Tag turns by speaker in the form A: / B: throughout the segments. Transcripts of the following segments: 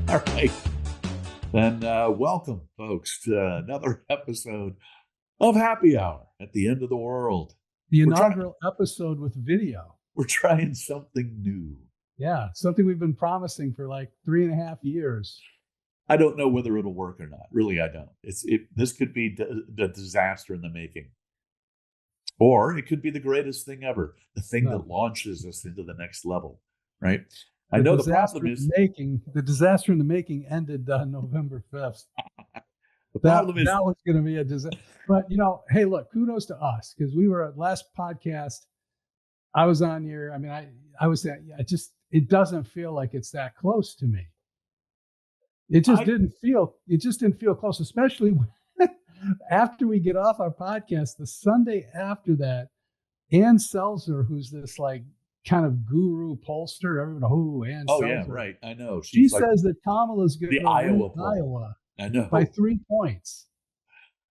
A: All right. Then welcome, folks, to another episode of Happy Hour at the End of the World.
B: The
A: We're trying
B: inaugural episode with video.
A: we're trying something new.
B: Yeah, something we've been promising for like 3.5 years.
A: I don't know whether it'll work or not. Really, I don't. This could be the disaster in the making, or it could be the greatest thing ever, the thing
B: No.
A: that launches us into the next level. Right? I
B: The
A: know the
B: disaster
A: problem
B: in
A: is
B: the making. The disaster in the making ended November 5th.
A: the
B: That
A: problem is
B: that was going to be a disaster. But hey, look, kudos to us because we were at last podcast. I was on your. I mean, I was saying, it doesn't feel like it's that close to me. It just didn't feel close, especially when, after we get off our podcast, the Sunday after that, Ann Selzer, who's this like kind of guru pollster, everyone, Ann
A: oh
B: Selzer.
A: yeah, right. I know.
B: She
A: She's like
B: says that Kamala's going
A: the
B: to
A: Iowa
B: win
A: poll.
B: Iowa
A: I know.
B: by 3 points.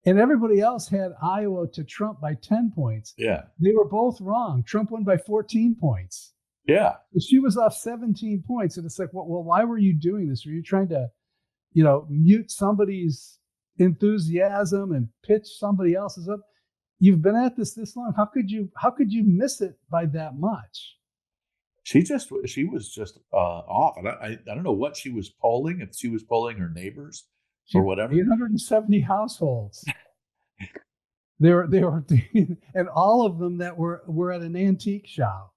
B: And everybody else had Iowa to Trump by 10 points.
A: Yeah.
B: They were both wrong. Trump won by 14 points.
A: Yeah.
B: But she was off 17 points. And it's like, well, why were you doing this? Were you trying to, mute somebody's enthusiasm and pitch somebody else's up? You've been at this long. How could you miss it by that much?
A: She was just off. And I don't know what she was polling, if she was polling her neighbors or whatever.
B: 870 households. They were, and all of them that were at an antique shop.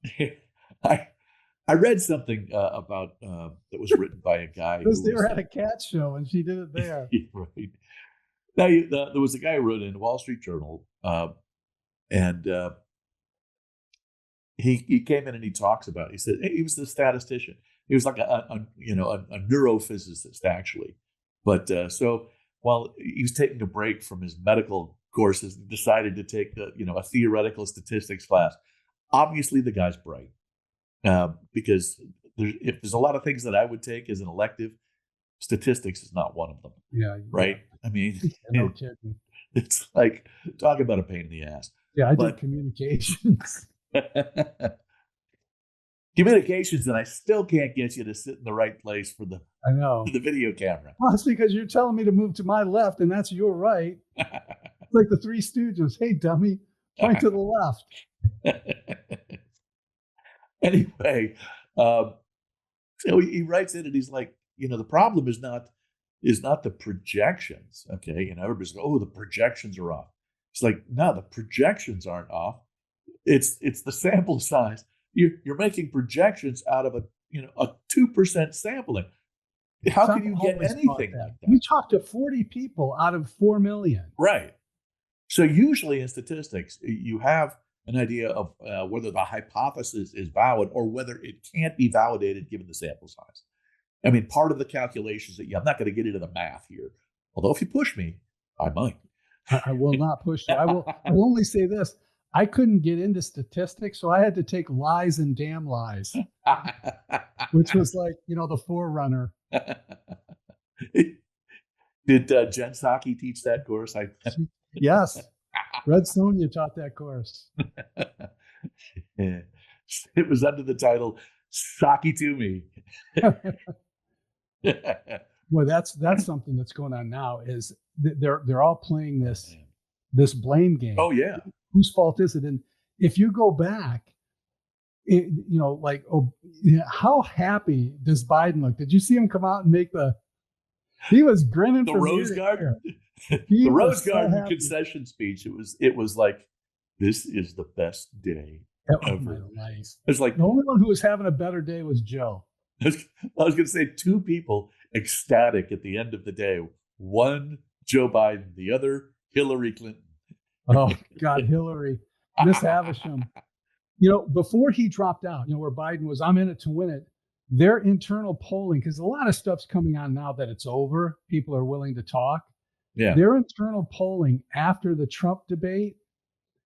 A: I read something about that was written by a guy
B: because they were at a cat show and she did it there.
A: Right. Now, there was a guy who wrote in the Wall Street Journal, and he came in and he talks about. He said he was the statistician. He was like a neurophysicist actually, but so while he was taking a break from his medical courses, he decided to take a theoretical statistics class. Obviously, the guy's bright. Because if there's a lot of things that I would take as an elective, statistics is not one of them.
B: Yeah.
A: Right. I mean,
B: no kidding.
A: It's like, talk about a pain in the ass.
B: Yeah, I did communications.
A: Communications, and I still can't get you to sit in the right place for the video camera.
B: Well, it's because you're telling me to move to my left, and that's your right. It's like the Three Stooges. Hey, dummy, point to the left.
A: Anyway, so he writes in and he's like, the problem is not the projections. Okay. Everybody's like, oh, the projections are off. It's like, no, the projections aren't off. It's the sample size. You're making projections out of a 2% sampling. How can you get anything like that?
B: We talked to 40 people out of 4 million.
A: Right. So usually in statistics, you have an idea of whether the hypothesis is valid or whether it can't be validated given the sample size. I mean, part of the calculations that I'm not going to get into the math here, although if you push me, I might.
B: I will not push you. I will only say this. I couldn't get into statistics, so I had to take lies and damn lies, which was like, the forerunner.
A: Did Jen Psaki teach that course?
B: Yes. Red Sonja taught that course.
A: Yeah. It was under the title "Psaki to Me."
B: Well, that's something that's going on now. Is they're all playing this blame game.
A: Oh yeah,
B: whose fault is it? And if you go back, how happy does Biden look? Did you see him come out and make he was grinning
A: the
B: from
A: Rose Garden.
B: The
A: Rose Garden concession speech. It was like, this is the best day ever.
B: My life.
A: It's like
B: the only one who was having a better day was Joe.
A: I was going to say 2 people ecstatic at the end of the day. One, Joe Biden. The other, Hillary Clinton.
B: Oh God, Hillary, Miss Havisham. Before he dropped out, where Biden was, I'm in it to win it. Their internal polling, because a lot of stuff's coming on now that it's over. People are willing to talk.
A: Yeah.
B: Their internal polling after the Trump debate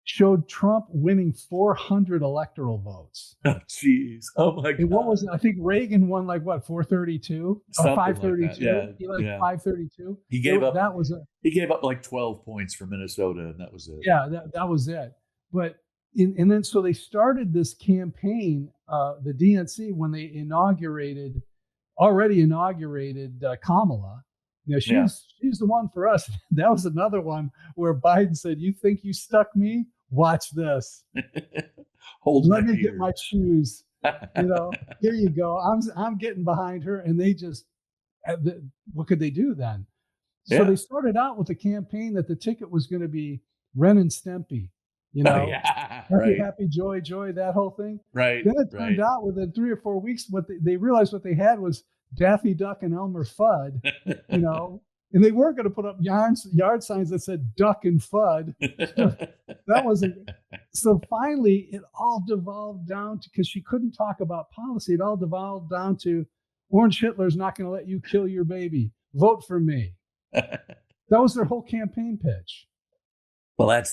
B: showed Trump winning 400 electoral votes.
A: Oh, jeez. Oh, my God.
B: And what was it? I think Reagan won 432 or 532.
A: Like yeah.
B: 532.
A: He gave up.
B: That was it.
A: He gave up 12 points for Minnesota, and that was it.
B: Yeah, that was it. But and then so they started this campaign, the DNC, when they inaugurated already inaugurated Kamala.
A: Yeah.
B: She's the one for us. That was another one where Biden said, "You think you stuck me? Watch this.
A: Hold my
B: Let me get
A: beer.
B: my shoes. Here you go. I'm getting behind her." And they just, what could they do then? So
A: Yeah.
B: they started out with a campaign that the ticket was going to be Ren and Stimpy,
A: Yeah.
B: happy,
A: Right.
B: happy, joy, joy, that whole thing.
A: Right.
B: Then it turned
A: Right.
B: out within 3 or 4 weeks, what they realized what they had was Daffy Duck and Elmer Fudd, and they weren't going to put up yard signs that said Duck and Fudd. That wasn't. So finally, it all devolved down to, because she couldn't talk about policy, it all devolved down to Orange Hitler's not going to let you kill your baby. Vote for me. That was their whole campaign pitch.
A: Well,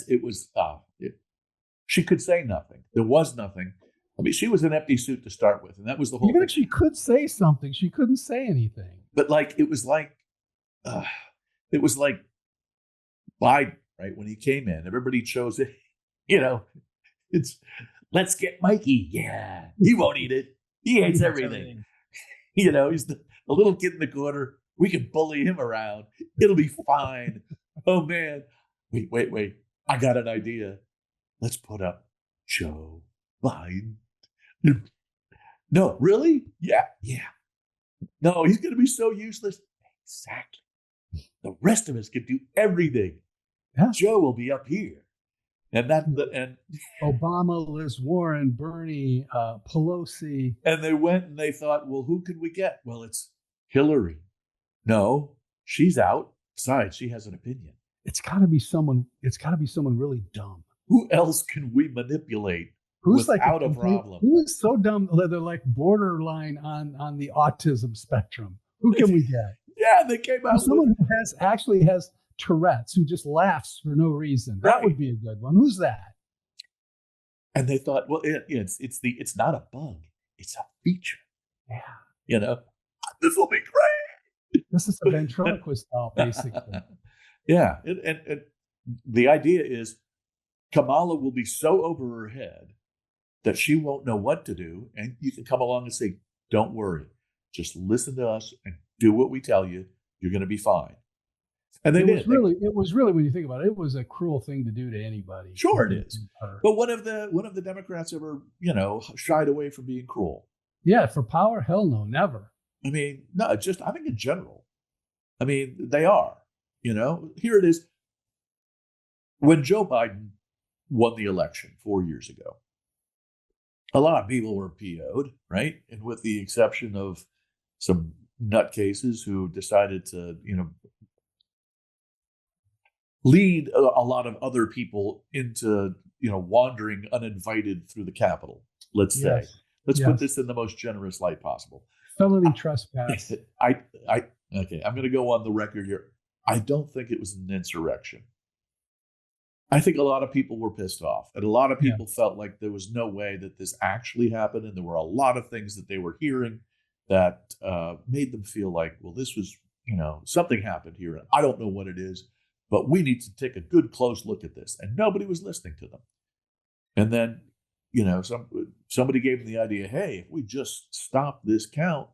A: she could say nothing. There was nothing. I mean, she was an empty suit to start with, and that was the whole
B: Even
A: thing.
B: if she could say something, she couldn't say anything.
A: But it was like Biden, right? When he came in, everybody chose it. It's let's get Mikey. Yeah, he won't eat it. He hates everything. He's the little kid in the corner. We can bully him around. It'll be fine. Oh man. Wait. I got an idea. Let's put up Joe Biden. No, really? Yeah. No, he's going to be so useless. Exactly. The rest of us can do everything.
B: Yeah.
A: Joe will be up here. And
B: Obama, Liz Warren, Bernie, Pelosi.
A: And they went and they thought, well, who could we get? Well, it's Hillary. No, she's out. Besides, she has an opinion.
B: It's got to be someone really dumb.
A: Who else can we manipulate
B: who's
A: without a problem?
B: Who is so dumb that they're like borderline on the autism spectrum? Who can we get?
A: Yeah, they came out
B: someone who actually has Tourette's, who just laughs for no reason. That would be a good one. Who's that?
A: And they thought, well, it's not a bug, it's a feature.
B: Yeah.
A: This will be great.
B: This is a ventriloquist doll, basically.
A: Yeah. And the idea is Kamala will be so over her head that she won't know what to do. And you can come along and say, don't worry. Just listen to us and do what we tell you. You're going to be fine. And they did.
B: It was really, when you think about it, it was a cruel thing to do to anybody.
A: Sure, it is. But what have the Democrats ever, shied away from being cruel?
B: Yeah, for power? Hell no, never.
A: I mean, no, I think in general. I mean, they are. Here it is. When Joe Biden won the election 4 years ago, a lot of people were PO'd, right? And with the exception of some nutcases who decided to, lead a lot of other people into, wandering uninvited through the Capitol, let's say. Let's put this in the most generous light possible.
B: Felony trespass.
A: Okay, I'm going to go on the record here. I don't think it was an insurrection. I think a lot of people were pissed off, and a lot of people felt like there was no way that this actually happened, and there were a lot of things that they were hearing that made them feel like, well, this was, something happened here. I don't know what it is, but we need to take a good, close look at this. And nobody was listening to them. And then, somebody gave them the idea, hey, if we just stop this count,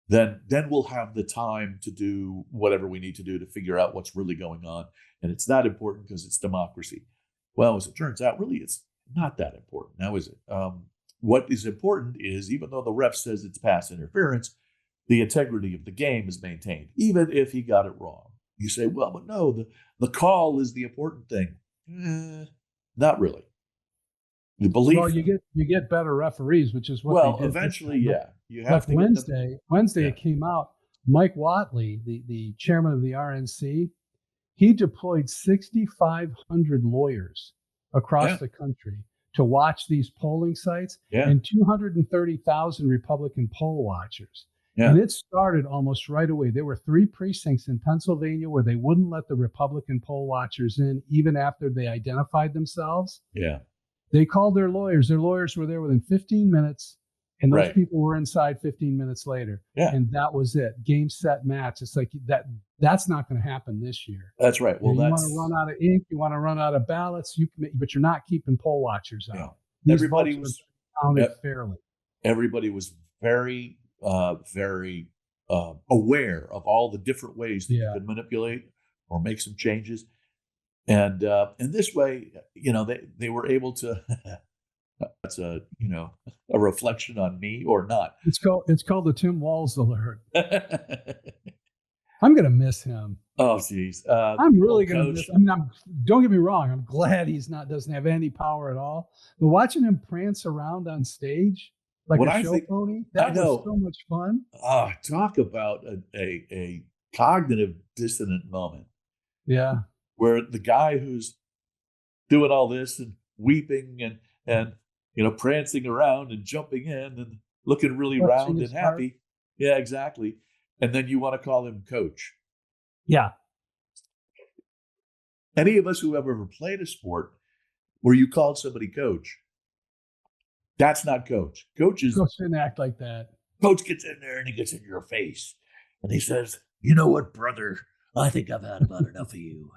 A: then we'll have the time to do whatever we need to do to figure out what's really going on. And it's not important because it's democracy. Well, as it turns out, really, it's not that important. Now, is it? What is important is, even though the ref says it's pass interference, the integrity of the game is maintained, even if he got it wrong. You say, well, but no, the call is the important thing. Not really. The belief.
B: Well, you get better referees, which is what they did.
A: Eventually, yeah. You have
B: like to Wednesday, it came out. Mike Whatley, the chairman of the RNC, he deployed 6,500 lawyers across the country to watch these polling sites, and 230,000 Republican poll watchers. Yeah. And it started almost right away. There were 3 precincts in Pennsylvania where they wouldn't let the Republican poll watchers in, even after they identified themselves.
A: Yeah.
B: They called their lawyers. Their lawyers were there within 15 minutes, and those people were inside 15 minutes later. Yeah. And that was it. Game, set, match. It's like that's not going to happen this year.
A: That's right. Well,
B: you want to run out of ink, you want to run out of ballots, but you're not keeping poll watchers out.
A: Everybody was
B: counted fairly.
A: Everybody was very very aware of all the different ways that you
B: Yeah.
A: can manipulate or make some changes. And this way, they were able to. That's a reflection on me or not.
B: It's called the Tim Walz alert. I'm gonna miss him.
A: Oh, geez.
B: I'm really
A: old
B: gonna
A: coach.
B: miss. I mean, don't get me wrong. I'm glad he's doesn't have any power at all. But watching him prance around on stage like
A: What
B: a
A: I
B: show
A: think,
B: pony,
A: I
B: that was
A: know.
B: so much fun.
A: Talk about a cognitive dissonant moment
B: Yeah,
A: where the guy who's doing all this and weeping and prancing around and jumping in and looking really
B: clutching
A: round
B: his
A: and
B: heart.
A: happy. Yeah, exactly. And then you want to call him coach.
B: Yeah,
A: Any of us who have ever played a sport where you called somebody coach, that's not coach.
B: coach didn't act like that.
A: Coach gets in there and he gets in your face and he says, "You know what, brother? I think I've had about enough of you.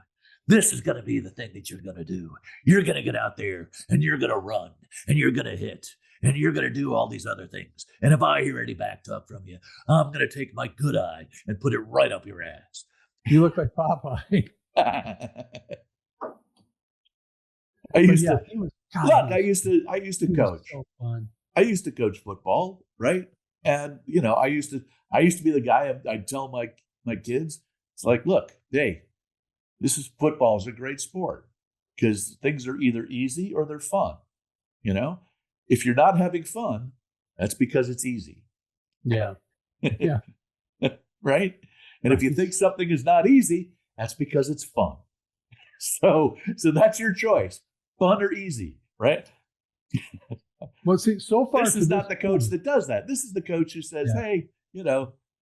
A: This is going to be the thing that you're going to do. You're going to get out there and you're going to run and you're going to hit and you're going to do all these other things. And if I hear any back talk from you, I'm going to take my good eye and put it right up your ass."
B: You look like Popeye.
A: I used to
B: He was. God,
A: look.
B: he
A: I used to
B: was
A: coach.
B: so fun.
A: I used to coach football, right? And I used to be the guy. I'd tell my kids, it's like, look, hey, this is football is a great sport because things are either easy or they're fun. If you're not having fun, that's because it's easy,
B: Yeah, yeah.
A: right? And if you think something is not easy, that's because it's fun. So that's your choice, fun or easy, right?
B: Well, see, so far
A: This is
B: to
A: not the coach that does that. This is the coach who says,
B: Yeah.
A: "Hey,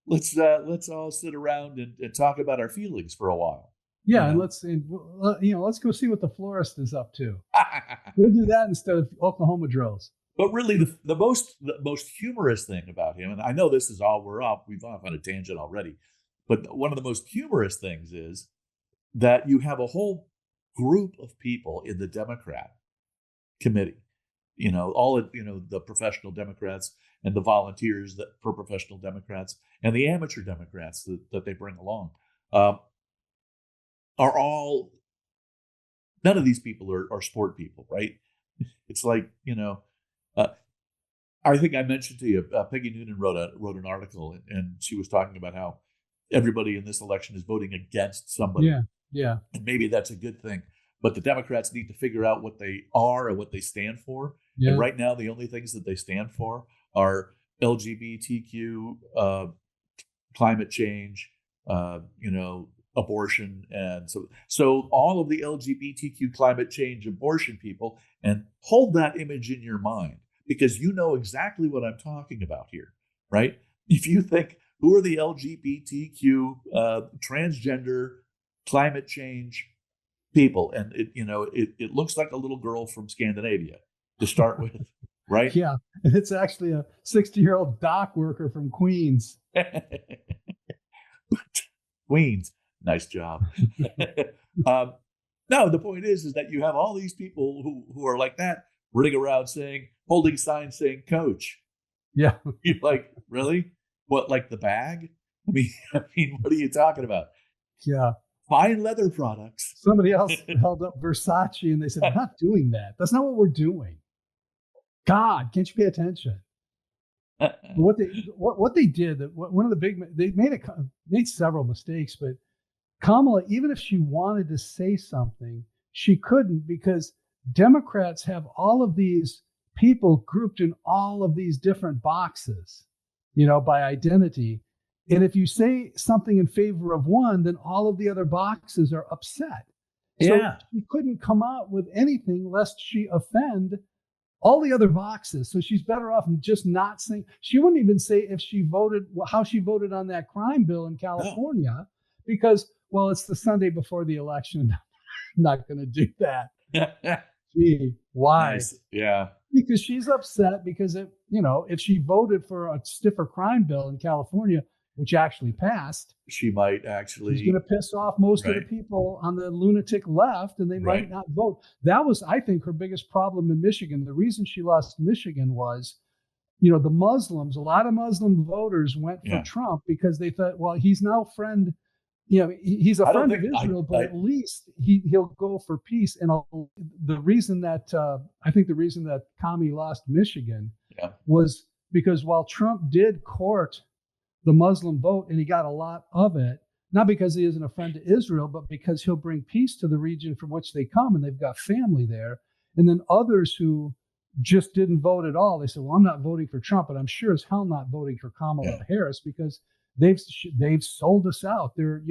A: let's all sit around and talk about our feelings for a while."
B: Yeah,
A: You
B: and
A: know?
B: let's go see what the florist is up to. We'll do that instead of Oklahoma drills.
A: But really, the most humorous thing about him, and I know this is all we've off on a tangent already, but one of the most humorous things is that you have a whole group of people in the Democrat committee, the professional Democrats and the volunteers for professional Democrats and the amateur Democrats that they bring along, are all, none of these people are sport people, right? It's like, I think I mentioned to you, Peggy Noonan wrote an article and she was talking about how everybody in this election is voting against somebody.
B: Yeah, yeah,
A: And maybe that's a good thing. But the Democrats need to figure out what they are and what they stand for.
B: yeah.
A: And right now, the only things that they stand for are LGBTQ, climate change, abortion, and so all of the LGBTQ, climate change, abortion people, and hold that image in your mind because you know exactly what I'm talking about here, right? If you think who are the LGBTQ, transgender, climate change people, and it looks like a little girl from Scandinavia to start with, right?
B: Yeah, and it's actually a 60-year-old dock worker from Queens.
A: Queens, nice job. No, the point is that you have all these people who are like that running around holding signs saying "Coach."
B: Yeah,
A: You're like, really? What, like the bag? I mean, what are you talking about?
B: yeah.
A: Fine leather products.
B: Somebody else held up Versace and they said, "We're not doing that. That's not what we're doing." God, can't you pay attention? What they did, one of the they made several mistakes, but Kamala, even if she wanted to say something, she couldn't because Democrats have all of these people grouped in all of these different boxes, by identity. And if you say something in favor of one, then all of the other boxes are upset.
A: Yeah.
B: So she couldn't come out with anything lest she offend all the other boxes. So she's better off just not saying. She wouldn't even say how she voted on that crime bill in California, because, well, it's the Sunday before the election. I'm not going to do that. Gee, why?
A: Nice. Yeah.
B: Because she's upset because if she voted for a stiffer crime bill in California, which actually passed,
A: she might actually.
B: She's going to piss off most of the people on the lunatic left, and they might not vote. That was, I think, her biggest problem in Michigan. The reason she lost Michigan was the Muslims, a lot of Muslim voters went for Trump because they thought, well, he's now friend. He's a friend of Israel, but at least he'll go for peace. And the reason that I think the reason that Kami lost Michigan was because while Trump did court the Muslim vote and he got a lot of it, not because he isn't a friend to Israel, but because he'll bring peace to the region from which they come, and they've got family there. And then others who just didn't vote at all, they said, well, I'm not voting for Trump, but I'm sure as hell not voting for Kamala Harris because they've sold us out. They're,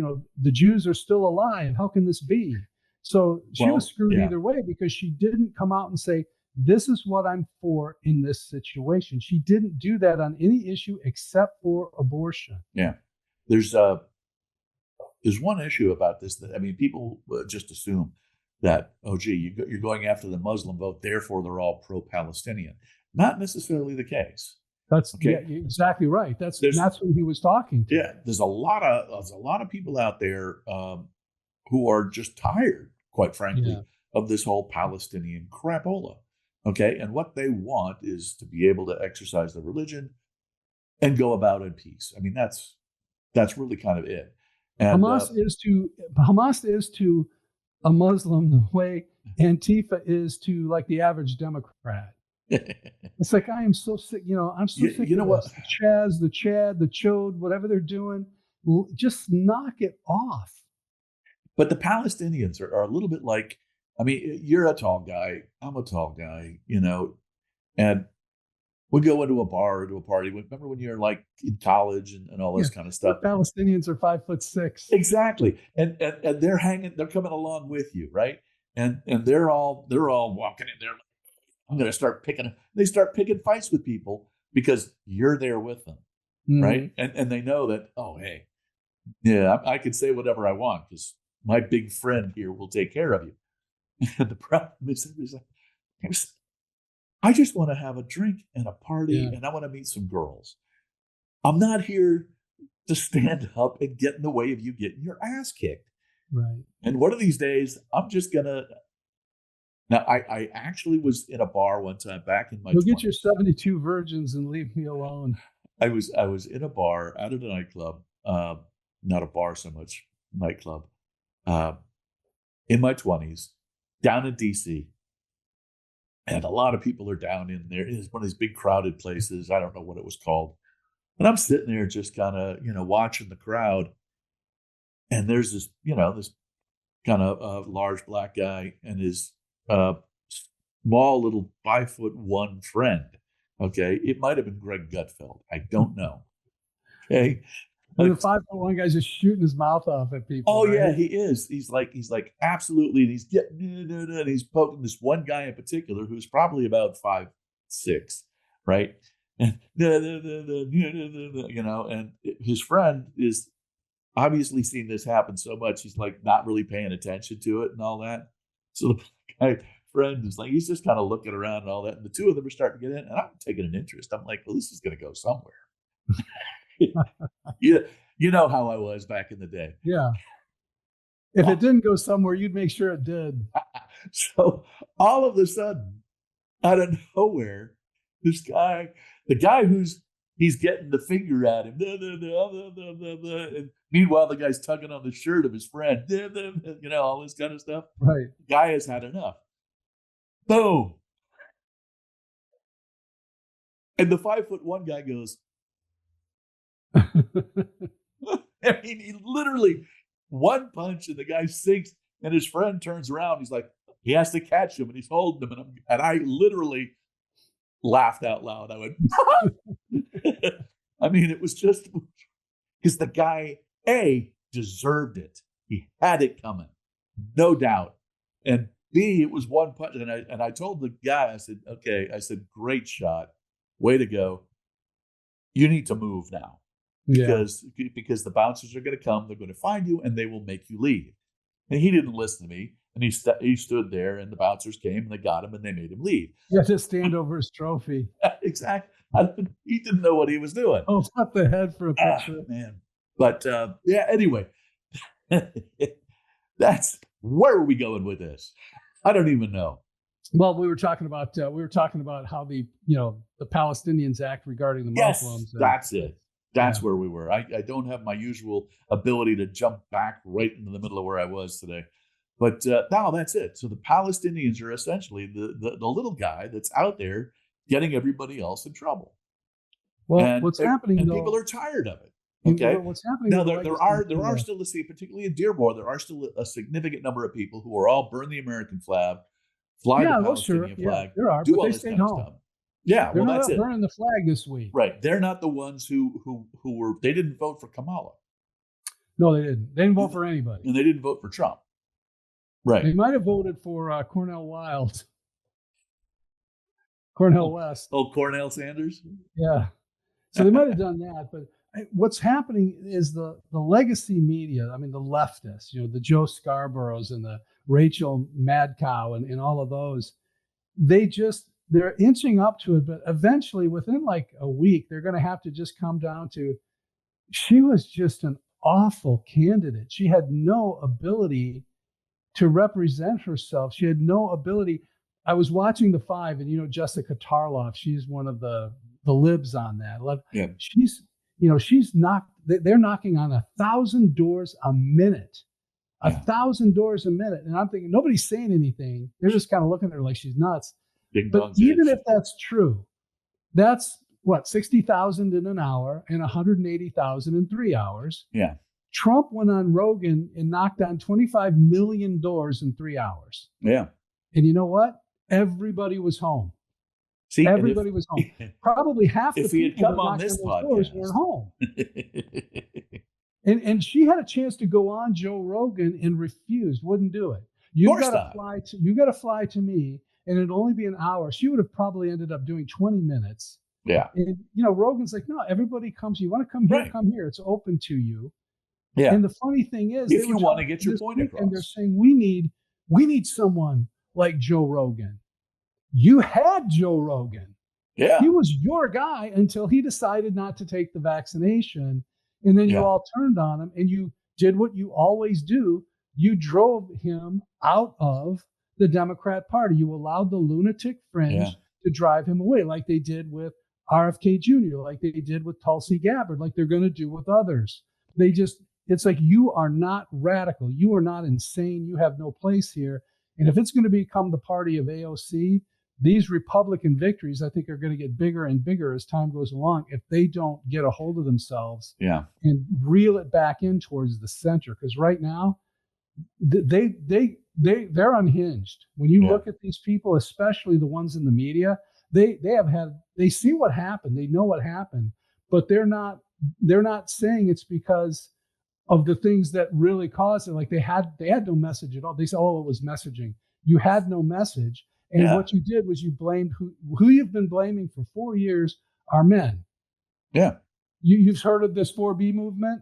B: the Jews are still alive. How can this be? So she was screwed either way because she didn't come out and say, this is what I'm for in this situation. She didn't do that on any issue except for abortion.
A: Yeah. There's one issue about this that, people just assume that, oh, gee, you're going after the Muslim vote, therefore they're all pro-Palestinian. Not necessarily the case.
B: That's exactly right. That's who he was talking to.
A: Yeah, there's a lot of people out there who are just tired, quite frankly, of this whole Palestinian crapola. Okay, and what they want is to be able to exercise their religion and go about in peace. That's really kind of it. And,
B: Hamas is to a Muslim the way Antifa is to like the average Democrat. It's like, I am so sick. I'm so sick.
A: You know what?
B: The Chaz, the Chad, the Chode, whatever they're doing, just knock it off.
A: But the Palestinians are a little bit like, you're a tall guy. I'm a tall guy, and we go into a bar or to a party. Remember when you're like in college and all this kind of stuff?
B: The Palestinians are 5'6".
A: Exactly. And they're coming along with you, right? And they're all walking in there. I'm going to start picking. They start picking fights with people because you're there with them, right? And they know that, oh, hey, I can say whatever I want because my big friend here will take care of you. And the problem is, I just want to have a drink and a party, and I want to meet some girls. I'm not here to stand up and get in the way of you getting your ass kicked.
B: Right.
A: And one of these days, I'm just gonna. Now, I actually was in a bar one time back in my.
B: You'll get your 72 virgins and leave me alone.
A: I was in a bar out at a nightclub, not a bar so much, nightclub, in my 20s, down in DC. And a lot of people are down in there. It's one of these big crowded places. I don't know what it was called. And I'm sitting there just kind of, watching the crowd. And there's this, this kind of large black guy and his small little 5'1" friend. Okay. It might have been Greg Gutfeld. I don't know. Okay.
B: And the 5'1" guy's just shooting his mouth off at people.
A: Oh,
B: right?
A: yeah, he is. He's like absolutely. And he's getting, and he's poking this one guy in particular who's probably about 5'6", right? And, and his friend is obviously seen this happen so much. He's like not really paying attention to it and all that. So the guy friend is like, he's just kind of looking around and all that. And the two of them are starting to get in. And I'm taking an interest. I'm like, well, this is going to go somewhere. You know how I was back in the day.
B: Yeah. If it didn't go somewhere, you'd make sure it did.
A: So all of a sudden, out of nowhere, this guy, the guy he's getting the finger at him, and meanwhile the guy's tugging on the shirt of his friend, all this kind of stuff.
B: Right.
A: The guy has had enough. Boom. And the 5'1" guy goes, he literally one punch and the guy sinks and his friend turns around. He's like, he has to catch him and he's holding him. And I literally laughed out loud. I went, it was just because the guy, A, deserved it. He had it coming, no doubt. And B, it was one punch. And I told the guy, I said, okay, great shot. Way to go. You need to move now. Because the bouncers are going to come, they're going to find you, and they will make you leave. And he didn't listen to me, and he stood there, and the bouncers came, and they got him, and they made him leave.
B: You had to stand over his trophy.
A: Exactly. He didn't know what he was doing.
B: Oh, not the head for a picture.
A: Man. But, anyway, that's where are we going with this? I don't even know.
B: Well, we were talking about how the Palestinians act regarding the
A: Yes,
B: Muslims, and
A: that's it. That's
B: yeah.
A: where we were. I don't have my usual ability to jump back right into the middle of where I was today. But no, that's it. So the Palestinians are essentially the little guy that's out there getting everybody else in trouble.
B: Well,
A: And
B: what's happening
A: and people
B: though?
A: are tired of it. Okay.
B: What's happening
A: Now
B: with the
A: there
B: legacy
A: are there are
B: media?
A: still, let's see, particularly in Dearborn, there are still a significant number of people who are all burn the American flag, fly the
B: Yeah, well, sure,
A: Palestinian
B: yeah,
A: flag,
B: there are,
A: do
B: but
A: all
B: they
A: this
B: stayed
A: kind of
B: home.
A: stuff. Yeah,
B: They're
A: well,
B: not
A: that's
B: out
A: it.
B: burning the flag this week.
A: Right. They're not the ones who were, they didn't vote for Kamala.
B: No, they didn't. They didn't vote
A: And
B: for anybody.
A: they didn't vote for Trump. Right.
B: They might have voted for Cornel Wild, Cornel West.
A: Oh, Cornel Sanders?
B: Yeah. So they might have done that, but what's happening is the legacy media. I mean, the leftists, the Joe Scarboroughs and the Rachel Madcow and all of those. They're inching up to it, but eventually, within like a week, they're going to have to just come down to she was just an awful candidate. She had no ability to represent herself. She had no ability. I was watching The Five, and Jessica Tarloff. She's one of the libs on that.
A: Yeah.
B: She's knocked. They're knocking on 1,000 doors a minute,
A: Yeah.
B: 1,000 doors a minute, and I'm thinking nobody's saying anything. They're just kind of looking at her like she's nuts.
A: Big
B: But
A: dog's
B: even
A: age.
B: if that's true, that's what 60,000 in an hour and 180,000 in 3 hours.
A: Yeah.
B: Trump went on Rogan and knocked on 25 million doors in 3 hours.
A: Yeah.
B: And you know what? Everybody was home.
A: See,
B: Everybody was home. Probably half the
A: if he had
B: people
A: come
B: that
A: on
B: knocked
A: this
B: on those doors
A: podcast,
B: were home. And she had a chance to go on Joe Rogan and refused, wouldn't do it. You got to fly to me, and it'd only be an hour. She would have probably ended up doing 20 minutes.
A: Yeah.
B: And Rogan's like, no, everybody comes. You want to come here?
A: Right.
B: Come here. It's open to you.
A: Yeah.
B: And the funny thing is,
A: if you want to get your point across,
B: and they're saying we need someone like Joe Rogan. You had Joe Rogan.
A: Yeah.
B: He was your guy until he decided not to take the vaccination. And then you all turned on him and you did what you always do. You drove him out of the Democrat Party. You allowed the lunatic fringe to drive him away, like they did with RFK Jr., like they did with Tulsi Gabbard, like they're going to do with others. It's like, you are not radical. You are not insane. You have no place here. And if it's going to become the party of AOC, these Republican victories, I think, are going to get bigger and bigger as time goes along if they don't get a hold of themselves and reel it back in towards the center. Because right now, they're unhinged. When you look at these people, especially the ones in the media, they see what happened. They know what happened, but they're not saying it's because of the things that really caused it. Like they had no message at all. They said, oh, it was messaging. You had no message. And what you did was you blamed who you've been blaming for 4 years are men.
A: Yeah.
B: You've heard of this 4B movement?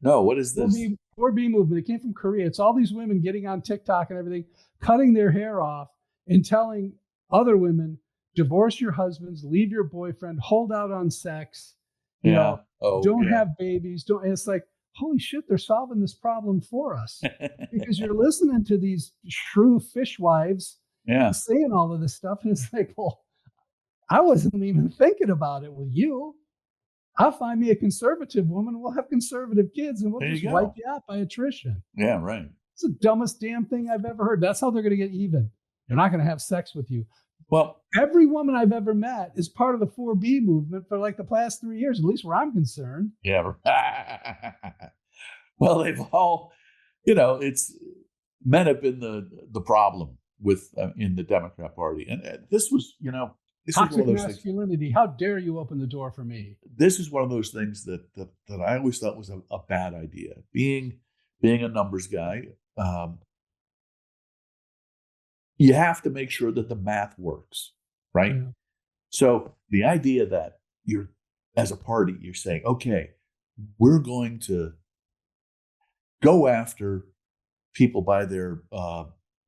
A: No, what is this?
B: 4B movement. It came from Korea. It's all these women getting on TikTok and everything, cutting their hair off and telling other women, divorce your husbands, leave your boyfriend, hold out on sex, don't have babies. And it's like, holy shit, they're solving this problem for us because you're listening to these shrew fishwives saying all of this stuff. And it's like, well, I wasn't even thinking about it with you. I'll find me a conservative woman. We'll have conservative kids and we'll just wipe you out by attrition.
A: Yeah, right.
B: It's the dumbest damn thing I've ever heard. That's how they're going to get even. They're not going to have sex with you.
A: Well,
B: every woman I've ever met is part of the 4B movement for like the past 3 years, at least where I'm concerned.
A: Yeah. Well, they've all, it's men have been the problem with in the Democrat Party. And this was,
B: toxic masculinity. How dare you open the door for me?
A: This is one of those things that I always thought was a bad idea. Being a numbers guy, you have to make sure that the math works, right? Yeah. So the idea that as a party, you're saying, okay, we're going to go after people by their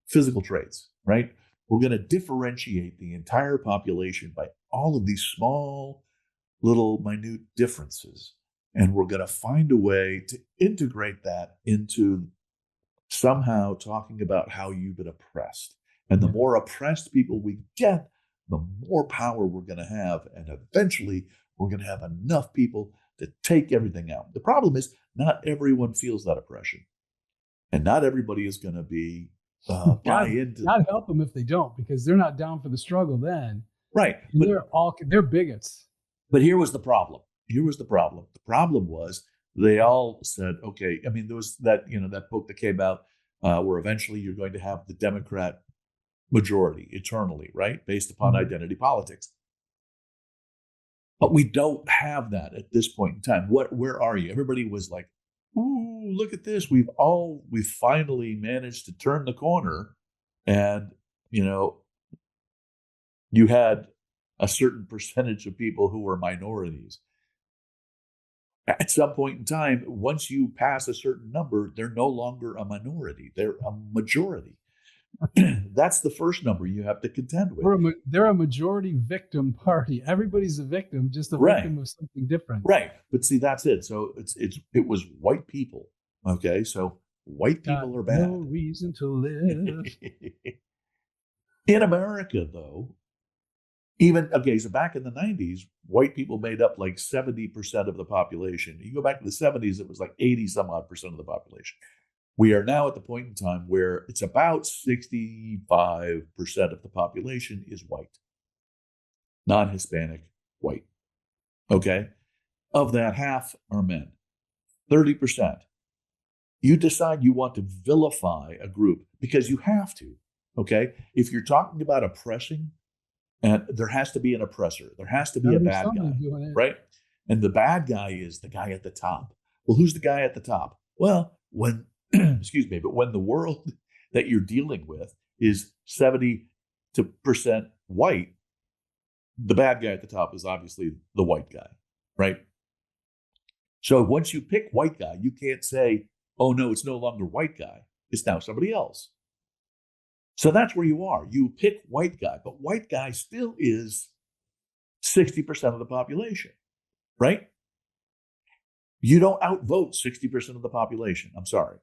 A: physical traits, right? We're going to differentiate the entire population by all of these small, little, minute differences. And we're going to find a way to integrate that into somehow talking about how you've been oppressed And the
B: Yeah.
A: more oppressed people we get, the more power we're going to have. And eventually, we're going to have enough people to take everything out. The problem is, not everyone feels that oppression. And not everybody is going to be buy into
B: God help them if they don't, because they're not down for the struggle then.
A: right.
B: And they're bigots.
A: But here was the problem. Here was the problem. The problem was they all said, okay. I mean, there was that that book that came out where eventually you're going to have the Democrat majority eternally, right, based upon identity politics. But we don't have that at this point in time. Where are you? Everybody was like, "Ooh, look at this! We've finally managed to turn the corner," and you had a certain percentage of people who were minorities. At some point in time, once you pass a certain number, they're no longer a minority; they're a majority. That's the first number you have to contend with.
B: They're a majority victim party. Everybody's a victim, just a
A: Right.
B: victim of something different.
A: Right. But see, that's it. So it was white people. Okay. So white people are bad.
B: No reason to live.
A: In America, though, so back in the 90s, white people made up like 70% of the population. You go back to the 70s, it was like 80 some odd percent of the population. We are now at the point in time where it's about 65% of the population is white, non-Hispanic, white. Okay. Of that, half are men, 30%. You decide you want to vilify a group because you have to. Okay. If you're talking about oppressing, and there has to be an oppressor, there has to be a bad guy, right? And the bad guy is the guy at the top. Well, who's the guy at the top? Well, when but when the world that you're dealing with is 70% white, the bad guy at the top is obviously the white guy, right? So once you pick white guy, you can't say, oh no, it's no longer white guy. It's now somebody else. So that's where you are. You pick white guy, but white guy still is 60% of the population, right? You don't outvote 60% of the population. I'm sorry.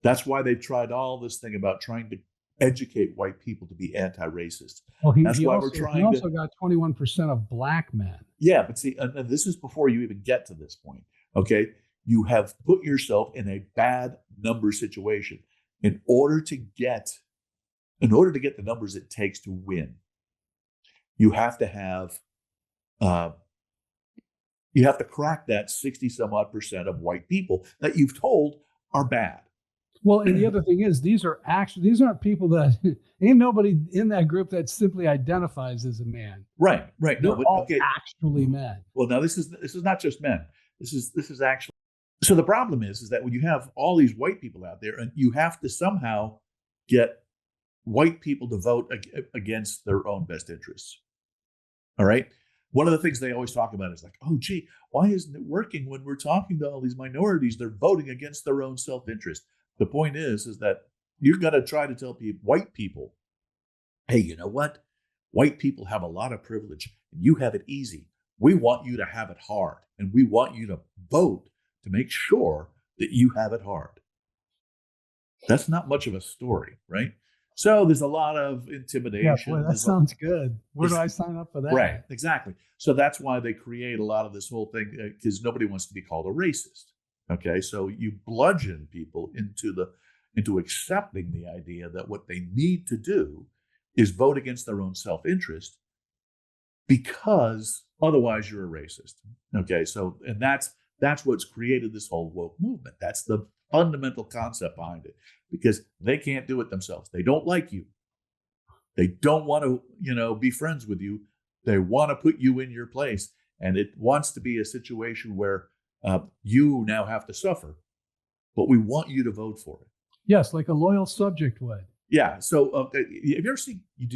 A: That's why they've tried all this thing about trying to educate white people to be anti-racist.
B: Well, he
A: That's why
B: also,
A: we're trying
B: he also got 21% of black men.
A: Yeah, but see, and this is before you even get to this point. Okay, you have put yourself in a bad number situation in order to get the numbers it takes to win. You have to have crack that 60 some odd percent of white people that you've told are bad.
B: Well, and the other thing is, these aren't people that ain't nobody in that group that simply identifies as a man.
A: Right.
B: They're all actually men.
A: Well, now this is not just men. This is actually. So the problem is that when you have all these white people out there, and you have to somehow get white people to vote against their own best interests. All right. One of the things they always talk about is like, oh, gee, why isn't it working when we're talking to all these minorities? They're voting against their own self-interest. The point is that you're going to try to tell white people, hey, you know what? White people have a lot of privilege and you have it easy. We want you to have it hard, and we want you to vote to make sure that you have it hard. That's not much of a story, right? So there's a lot of intimidation.
B: Yeah, boy, that sounds good. Where do I sign up for that?
A: Right, exactly. So that's why they create a lot of this whole thing, because nobody wants to be called a racist. Okay, so you bludgeon people into accepting the idea that what they need to do is vote against their own self-interest, because otherwise you're a racist. Okay, so and that's what's created this whole woke movement. That's the fundamental concept behind it, because they can't do it themselves. They don't like you. They don't want to, be friends with you. They want to put you in your place, and it wants to be a situation where you now have to suffer, but we want you to vote for it.
B: Yes, like a loyal subject would.
A: Yeah. So, did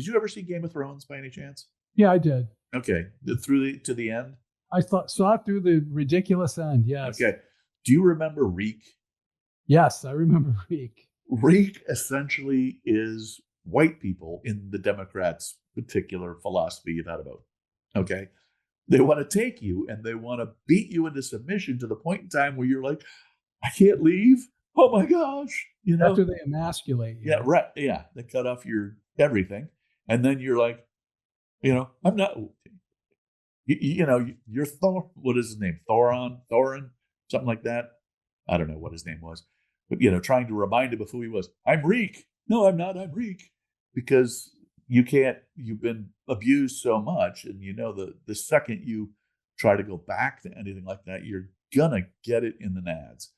A: you ever see Game of Thrones by any chance?
B: Yeah, I did.
A: Okay, to the end.
B: I saw it through the ridiculous end. Yes.
A: Okay. Do you remember Reek?
B: Yes, I remember Reek.
A: Reek essentially is white people in the Democrats' particular philosophy of how to vote. Okay. They want to take you and they want to beat you into submission to the point in time where you're like, I can't leave. oh my gosh, you know,
B: After they emasculate you.
A: yeah, right, yeah, they cut off your everything, and then you're like, I'm not, you're Thor. What is his name? Thorin, something like that. I don't know what his name was, but trying to remind him of who he was. I'm Reek. No, I'm not. I'm Reek, because you can't. You've been abused so much, and the second you try to go back to anything like that, you're gonna get it in the nads.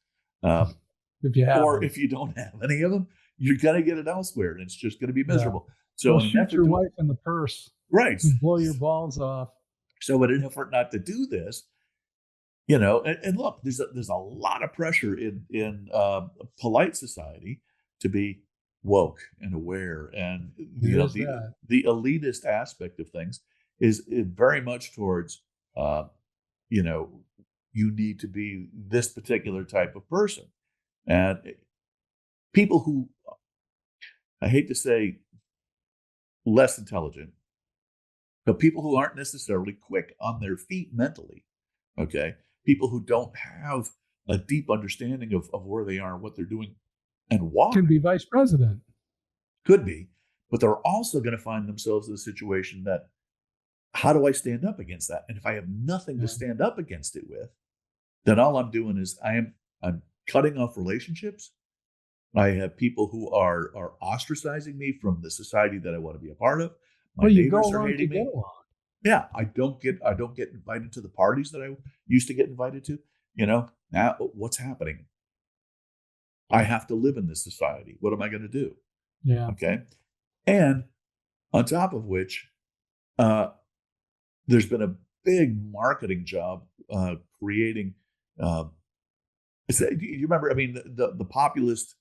B: If you have
A: or
B: them.
A: if you don't have any of them, you're gonna get it elsewhere, and it's just gonna be miserable.
B: Yeah.
A: So
B: They'll
A: in an
B: shoot
A: effort
B: your
A: to,
B: wife in the purse
A: right.
B: and blow your balls off.
A: So in an effort not to do this, and look, there's a lot of pressure in polite society to be woke and aware, and the elitist aspect of things is very much towards you know you need to be this particular type of person, and people who, I hate to say, less intelligent, but people who aren't necessarily quick on their feet mentally, okay, people who don't have a deep understanding of where they are and what they're doing and why,
B: Can be vice president.
A: could be, but they're also going to find themselves in a situation that, how do I stand up against that? And if I have nothing to stand up against it with, then all I'm doing is I'm cutting off relationships. I have people who are ostracizing me from the society that I want to be a part of. My neighbors are hating me. Yeah, I don't get invited to the parties that I used to get invited to. Now what's happening? I have to live in this society. What am I going to do?
B: Yeah.
A: Okay. And on top of which, there's been a big marketing job creating. You remember? I mean, the populist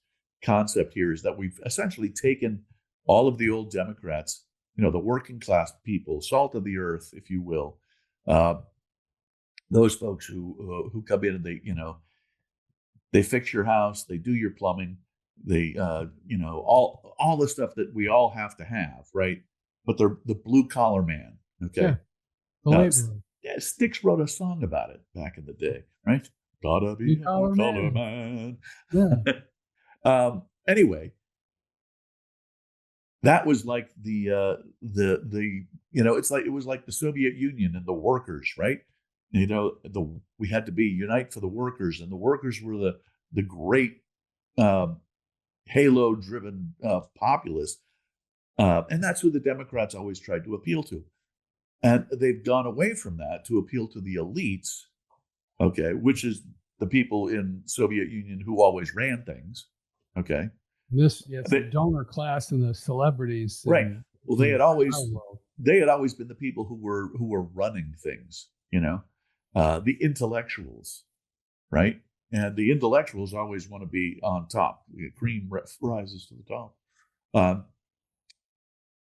A: concept here is that we've essentially taken all of the old Democrats, the working class people, salt of the earth, if you will, those folks who come in and they fix your house, they do your plumbing, they all the stuff that we all have to have, right? But they're the blue collar man, okay?
B: Yeah.
A: Yeah, Styx wrote a song about it back in the day, right? Gotta be a blue collar man.
B: Yeah.
A: Anyway, that was like the it's like, it was like the Soviet Union and the workers, right? We had to be unite for the workers, and the workers were the great halo driven populists, and that's who the Democrats always tried to appeal to, and they've gone away from that to appeal to the elites, okay, which is the people in Soviet Union who always ran things, okay.
B: The donor class and the celebrities,
A: right? Well, they had always been the people who were running things, the intellectuals, right? And the intellectuals always want to be on top. Cream rises to the top.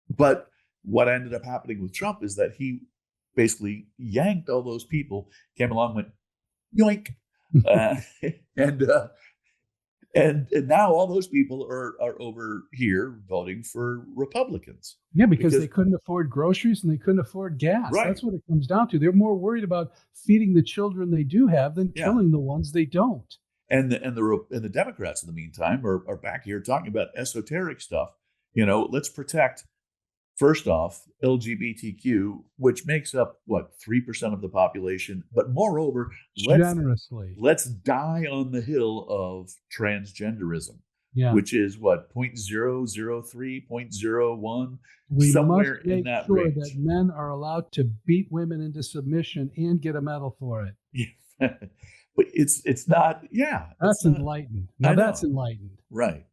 A: But what ended up happening with Trump is that he basically yanked all those people, came along, went yoink, and now all those people are over here voting for Republicans.
B: Yeah, because they couldn't afford groceries and they couldn't afford gas.
A: Right.
B: That's what it comes down to. They're more worried about feeding the children they do have than killing the ones they don't.
A: And the Democrats, in the meantime, are back here talking about esoteric stuff. Let's protect, first off, LGBTQ, which makes up 3% of the population, but moreover, let's die on the hill of transgenderism, which is 0.003, 0.01, somewhere in that range.
B: That men are allowed to beat women into submission and get a medal for it.
A: Yeah. But it's not. Yeah,
B: that's enlightened. Now that's enlightened,
A: right?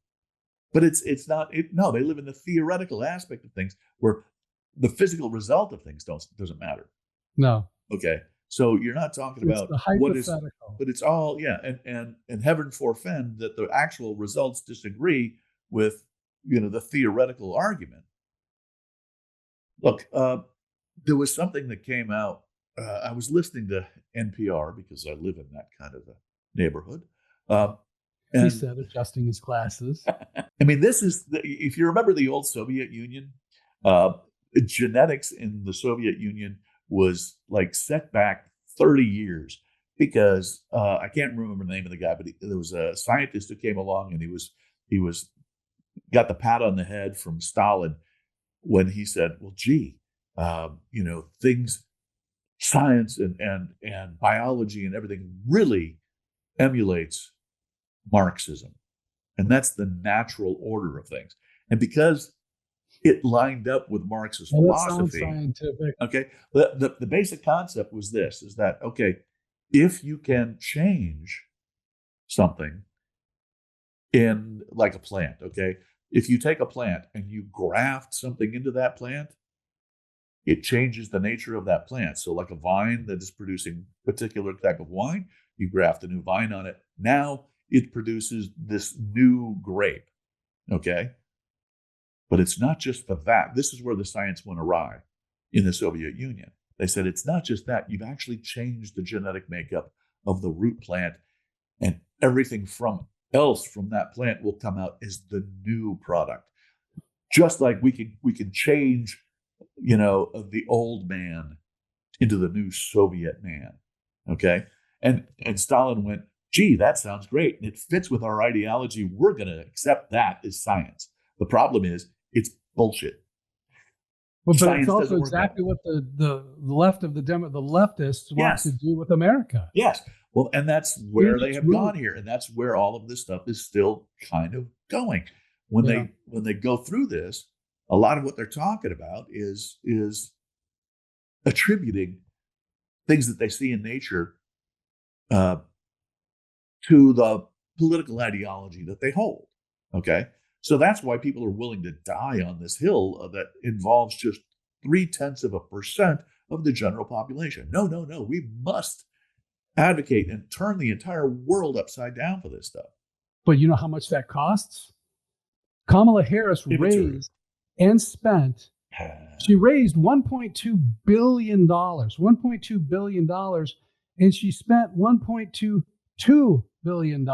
A: But it's not. No, they live in the theoretical aspect of things, where the physical result of things doesn't matter.
B: No.
A: Okay. So you're not talking about
B: the hypothetical.
A: But it's all and heaven forfend that the actual results disagree with the theoretical argument. Look, there was something that came out. I was listening to NPR because I live in that kind of a neighborhood.
B: He said, adjusting his glasses.
A: I mean, if you remember the old Soviet Union, genetics in the Soviet Union was like set back 30 years. because I can't remember the name of the guy, but there was a scientist who came along and he was got the pat on the head from Stalin when he said, "Well, gee, things, science and biology and everything really emulates Marxism, and that's the natural order of things." And because it lined up with Marxist philosophy,
B: scientific.
A: okay, the basic concept was this: is that okay, if you can change something in like a plant, okay, if you take a plant and you graft something into that plant, it changes the nature of that plant. So like a vine that is producing a particular type of wine, you graft a new vine on it. Now it produces this new grape, okay? But it's not just for that. This is where the science went awry in the Soviet Union. They said it's not just that. You've actually changed the genetic makeup of the root plant, and everything from that plant will come out as the new product. Just like we can change, the old man into the new Soviet man. Okay. And Stalin went, gee, that sounds great. And it fits with our ideology. We're going to accept that as science. The problem is it's bullshit.
B: Well, but it's also exactly what the left of the leftists want to do with America.
A: Yes. Well, and that's where they have gone here. And that's where all of this stuff is still kind of going. When they go through this, a lot of what they're talking about is attributing things that they see in nature to the political ideology that they hold. Okay. So that's why people are willing to die on this hill that involves just 0.3% of the general population. No. We must advocate and turn the entire world upside down for this stuff.
B: But you know how much that costs? Kamala Harris raised and spent. She raised $1.2 billion, $1.2 billion, and she spent $1.22 billion.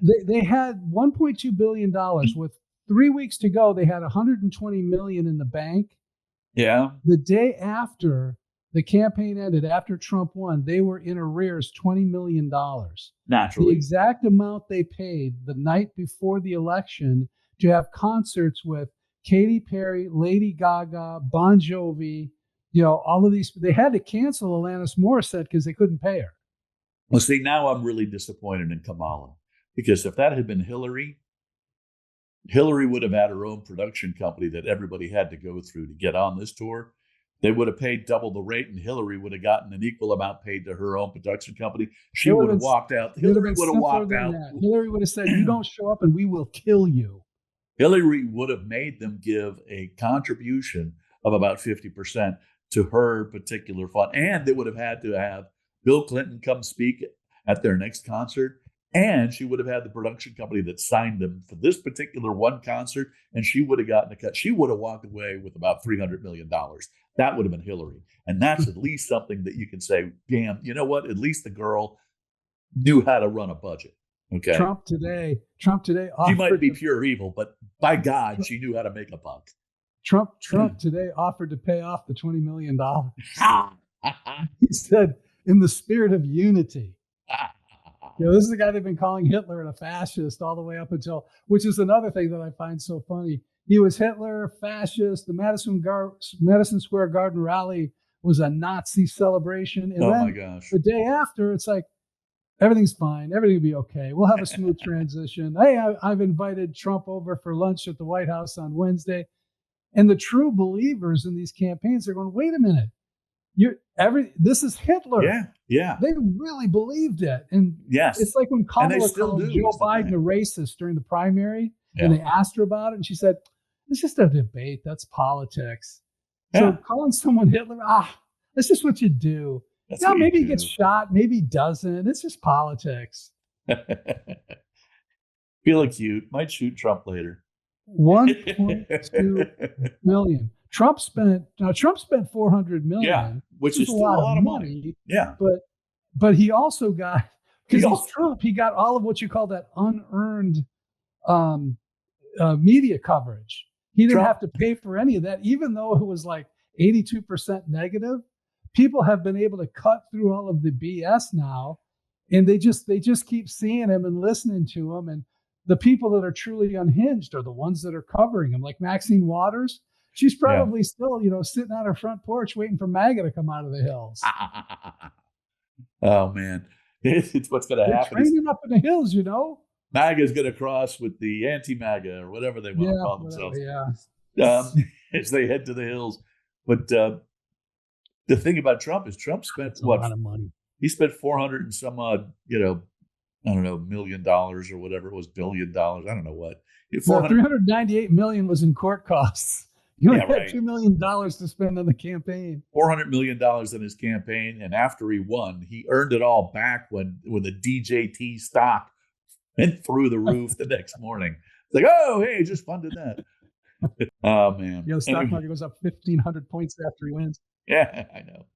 B: They had $1.2 billion. With 3 weeks to go, they had $120 million in the bank.
A: Yeah.
B: The day after the campaign ended, after Trump won, they were in arrears $20 million.
A: Naturally.
B: The exact amount they paid the night before the election to have concerts with Katy Perry, Lady Gaga, Bon Jovi, all of these. They had to cancel Alanis Morissette because they couldn't pay her.
A: Well, see, now I'm really disappointed in Kamala, because if that had been Hillary would have had her own production company that everybody had to go through to get on this tour. They would have paid double the rate, and Hillary would have gotten an equal amount paid to her own production company. She would have walked out. Hillary would have walked out.
B: Hillary would have said, "You don't show up and we will kill you."
A: Hillary would have made them give a contribution of about 50% to her particular fund. And they would have had to have Bill Clinton come speak at their next concert. And she would have had the production company that signed them for this particular one concert. And she would have gotten a cut. She would have walked away with about $300 million. That would have been Hillary. And that's at least something that you can say, damn, you know what? At least the girl knew how to run a budget. Okay.
B: Trump today.
A: She might be pure evil, but by God, she knew how to make a buck.
B: Trump today offered to pay off the $20 million. He said, in the spirit of unity. This is the guy they've been calling Hitler and a fascist all the way up until, which is another thing that I find so funny. He was Hitler, fascist. The Madison Square Garden rally was a Nazi celebration. And
A: my gosh.
B: The day after, it's like, everything's fine. Everything will be okay. We'll have a smooth transition. Hey, I've invited Trump over for lunch at the White House on Wednesday. And the true believers in these campaigns are going, wait a minute. This is Hitler.
A: Yeah.
B: They really believed it. And
A: yes,
B: it's like when Kamala called Joe Biden a racist during the primary, and they asked her about it, and she said, "It's just a debate. That's politics." So calling someone Hitler, that's just what you do. Maybe he gets shot, maybe he doesn't. It's just politics.
A: Feeling cute. Might shoot Trump later.
B: 1.2 million. Trump spent $400 million.
A: Yeah, which is still a lot of money. Yeah.
B: But he also got, because he's Trump, he got all of what you call that unearned media coverage. He didn't have to pay for any of that, even though it was like 82% negative. people have been able to cut through all of the BS now, and they just keep seeing him and listening to him. And the people that are truly unhinged are the ones that are covering him, like Maxine Waters. She's probably still, sitting on her front porch waiting for MAGA to come out of the hills.
A: Oh man, it's what's going to happen.
B: Training up in the hills,
A: MAGA is going to cross with the anti-MAGA or whatever they want to call themselves. As they head to the hills. But the thing about Trump is Trump spent
B: a lot of money.
A: He spent 400 and some odd, I don't know, $1 million or whatever it was, $1 billion. I don't know what.
B: 398 million was in court costs. He only had $2 million to spend on the campaign.
A: $400 million in his campaign, and after he won, he earned it all back when the DJT stock went through the roof the next morning. It's like, oh, hey, just funded that. Oh man!
B: The stock market goes up 1,500 points after he wins.
A: Yeah, I know.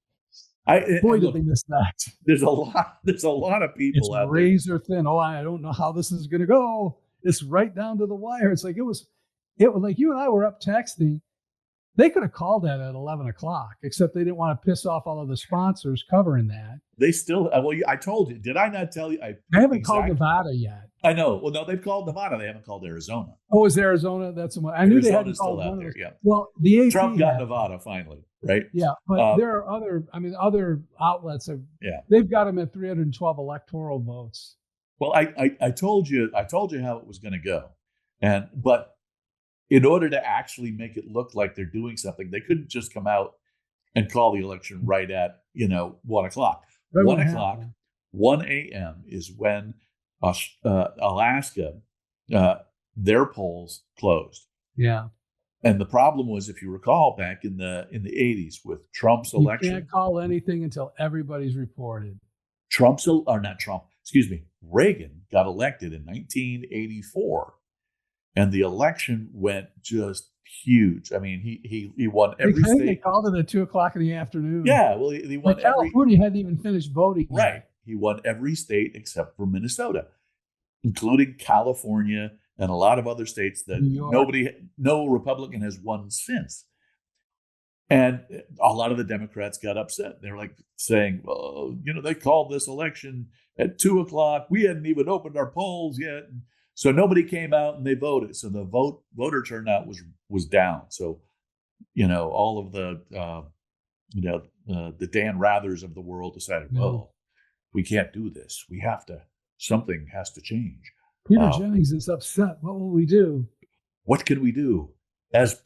B: Did they miss that?
A: There's a lot of people out there.
B: It's razor thin. Oh, I don't know how this is going to go. It's right down to the wire. It's like it was like you and I were up texting. They could have called that at 11 o'clock, except they didn't want to piss off all of the sponsors covering that.
A: They still, I told you. Did I not tell you?
B: I haven't called Nevada yet.
A: I know. Well, no, they've called Nevada. They haven't called Arizona.
B: Oh, is Arizona? That's the one. I knew they hadn't called
A: still out there. Yeah.
B: Well, the AP
A: Trump got Nevada finally, right?
B: Yeah, but there are other outlets. They've got them at 312 electoral votes.
A: Well, I told you how it was going to go, but in order to actually make it look like they're doing something, they couldn't just come out and call the election right at 1 o'clock. 1 o'clock, 1 a.m. is when Alaska, their polls closed.
B: Yeah.
A: And the problem was, if you recall, back in the 80s with Trump's election,
B: you can't call anything until everybody's reported.
A: Reagan got elected in 1984, and the election went just huge. I mean, he won every state.
B: They called it at 2:00 in the afternoon.
A: Yeah, well, he won.
B: But California hadn't even finished voting.
A: Right, he won every state except for Minnesota, including California and a lot of other states that no Republican has won since. And a lot of the Democrats got upset. They were like saying, well, they called this election at 2:00. We hadn't even opened our polls yet. So nobody came out and they voted. So the voter turnout was down. So, all of the Dan Rathers of the world decided, well, we can't do this. Something has to change.
B: Peter Jennings is upset. What will we do?
A: What can we do as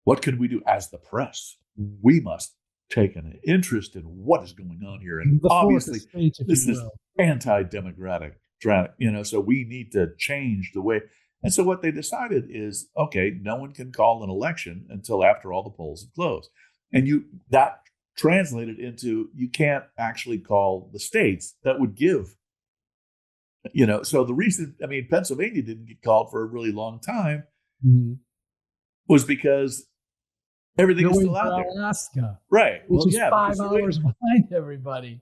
A: the press? We must take an interest in what is going on here. And obviously, this is anti-democratic. So we need to change the way. And so what they decided is, okay, no one can call an election until after all the polls have closed. And that translated into, you can't actually call the states that would give. So the reason, Pennsylvania didn't get called for a really long time was because everything is still out there.
B: Alaska.
A: Right.
B: Which is 5 hours behind everybody.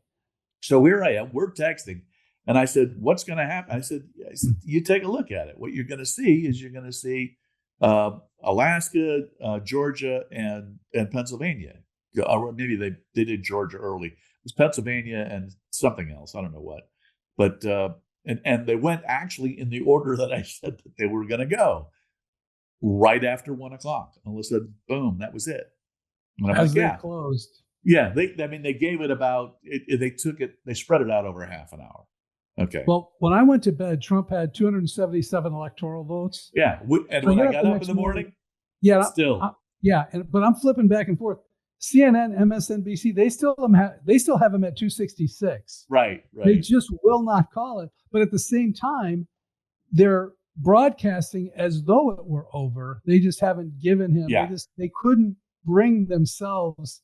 A: So here I am, we're texting. And I said, what's going to happen? I said, you take a look at it. What you're going to see is Alaska, Georgia, and Pennsylvania. Or maybe they did Georgia early. It was Pennsylvania and something else. I don't know what. But and they went actually in the order that I said that they were going to go. Right after 1 o'clock. All of a sudden, boom, that was it.
B: As they closed.
A: Yeah, they gave it about, they spread it out over half an hour. Okay.
B: Well, when I went to bed, Trump had 277 electoral votes.
A: Yeah, and when I got up in the morning, still.
B: But I'm flipping back and forth. CNN, MSNBC, they still have him at 266.
A: Right.
B: They just will not call it. But at the same time, they're broadcasting as though it were over. They just haven't given him.
A: Yeah.
B: They couldn't bring themselves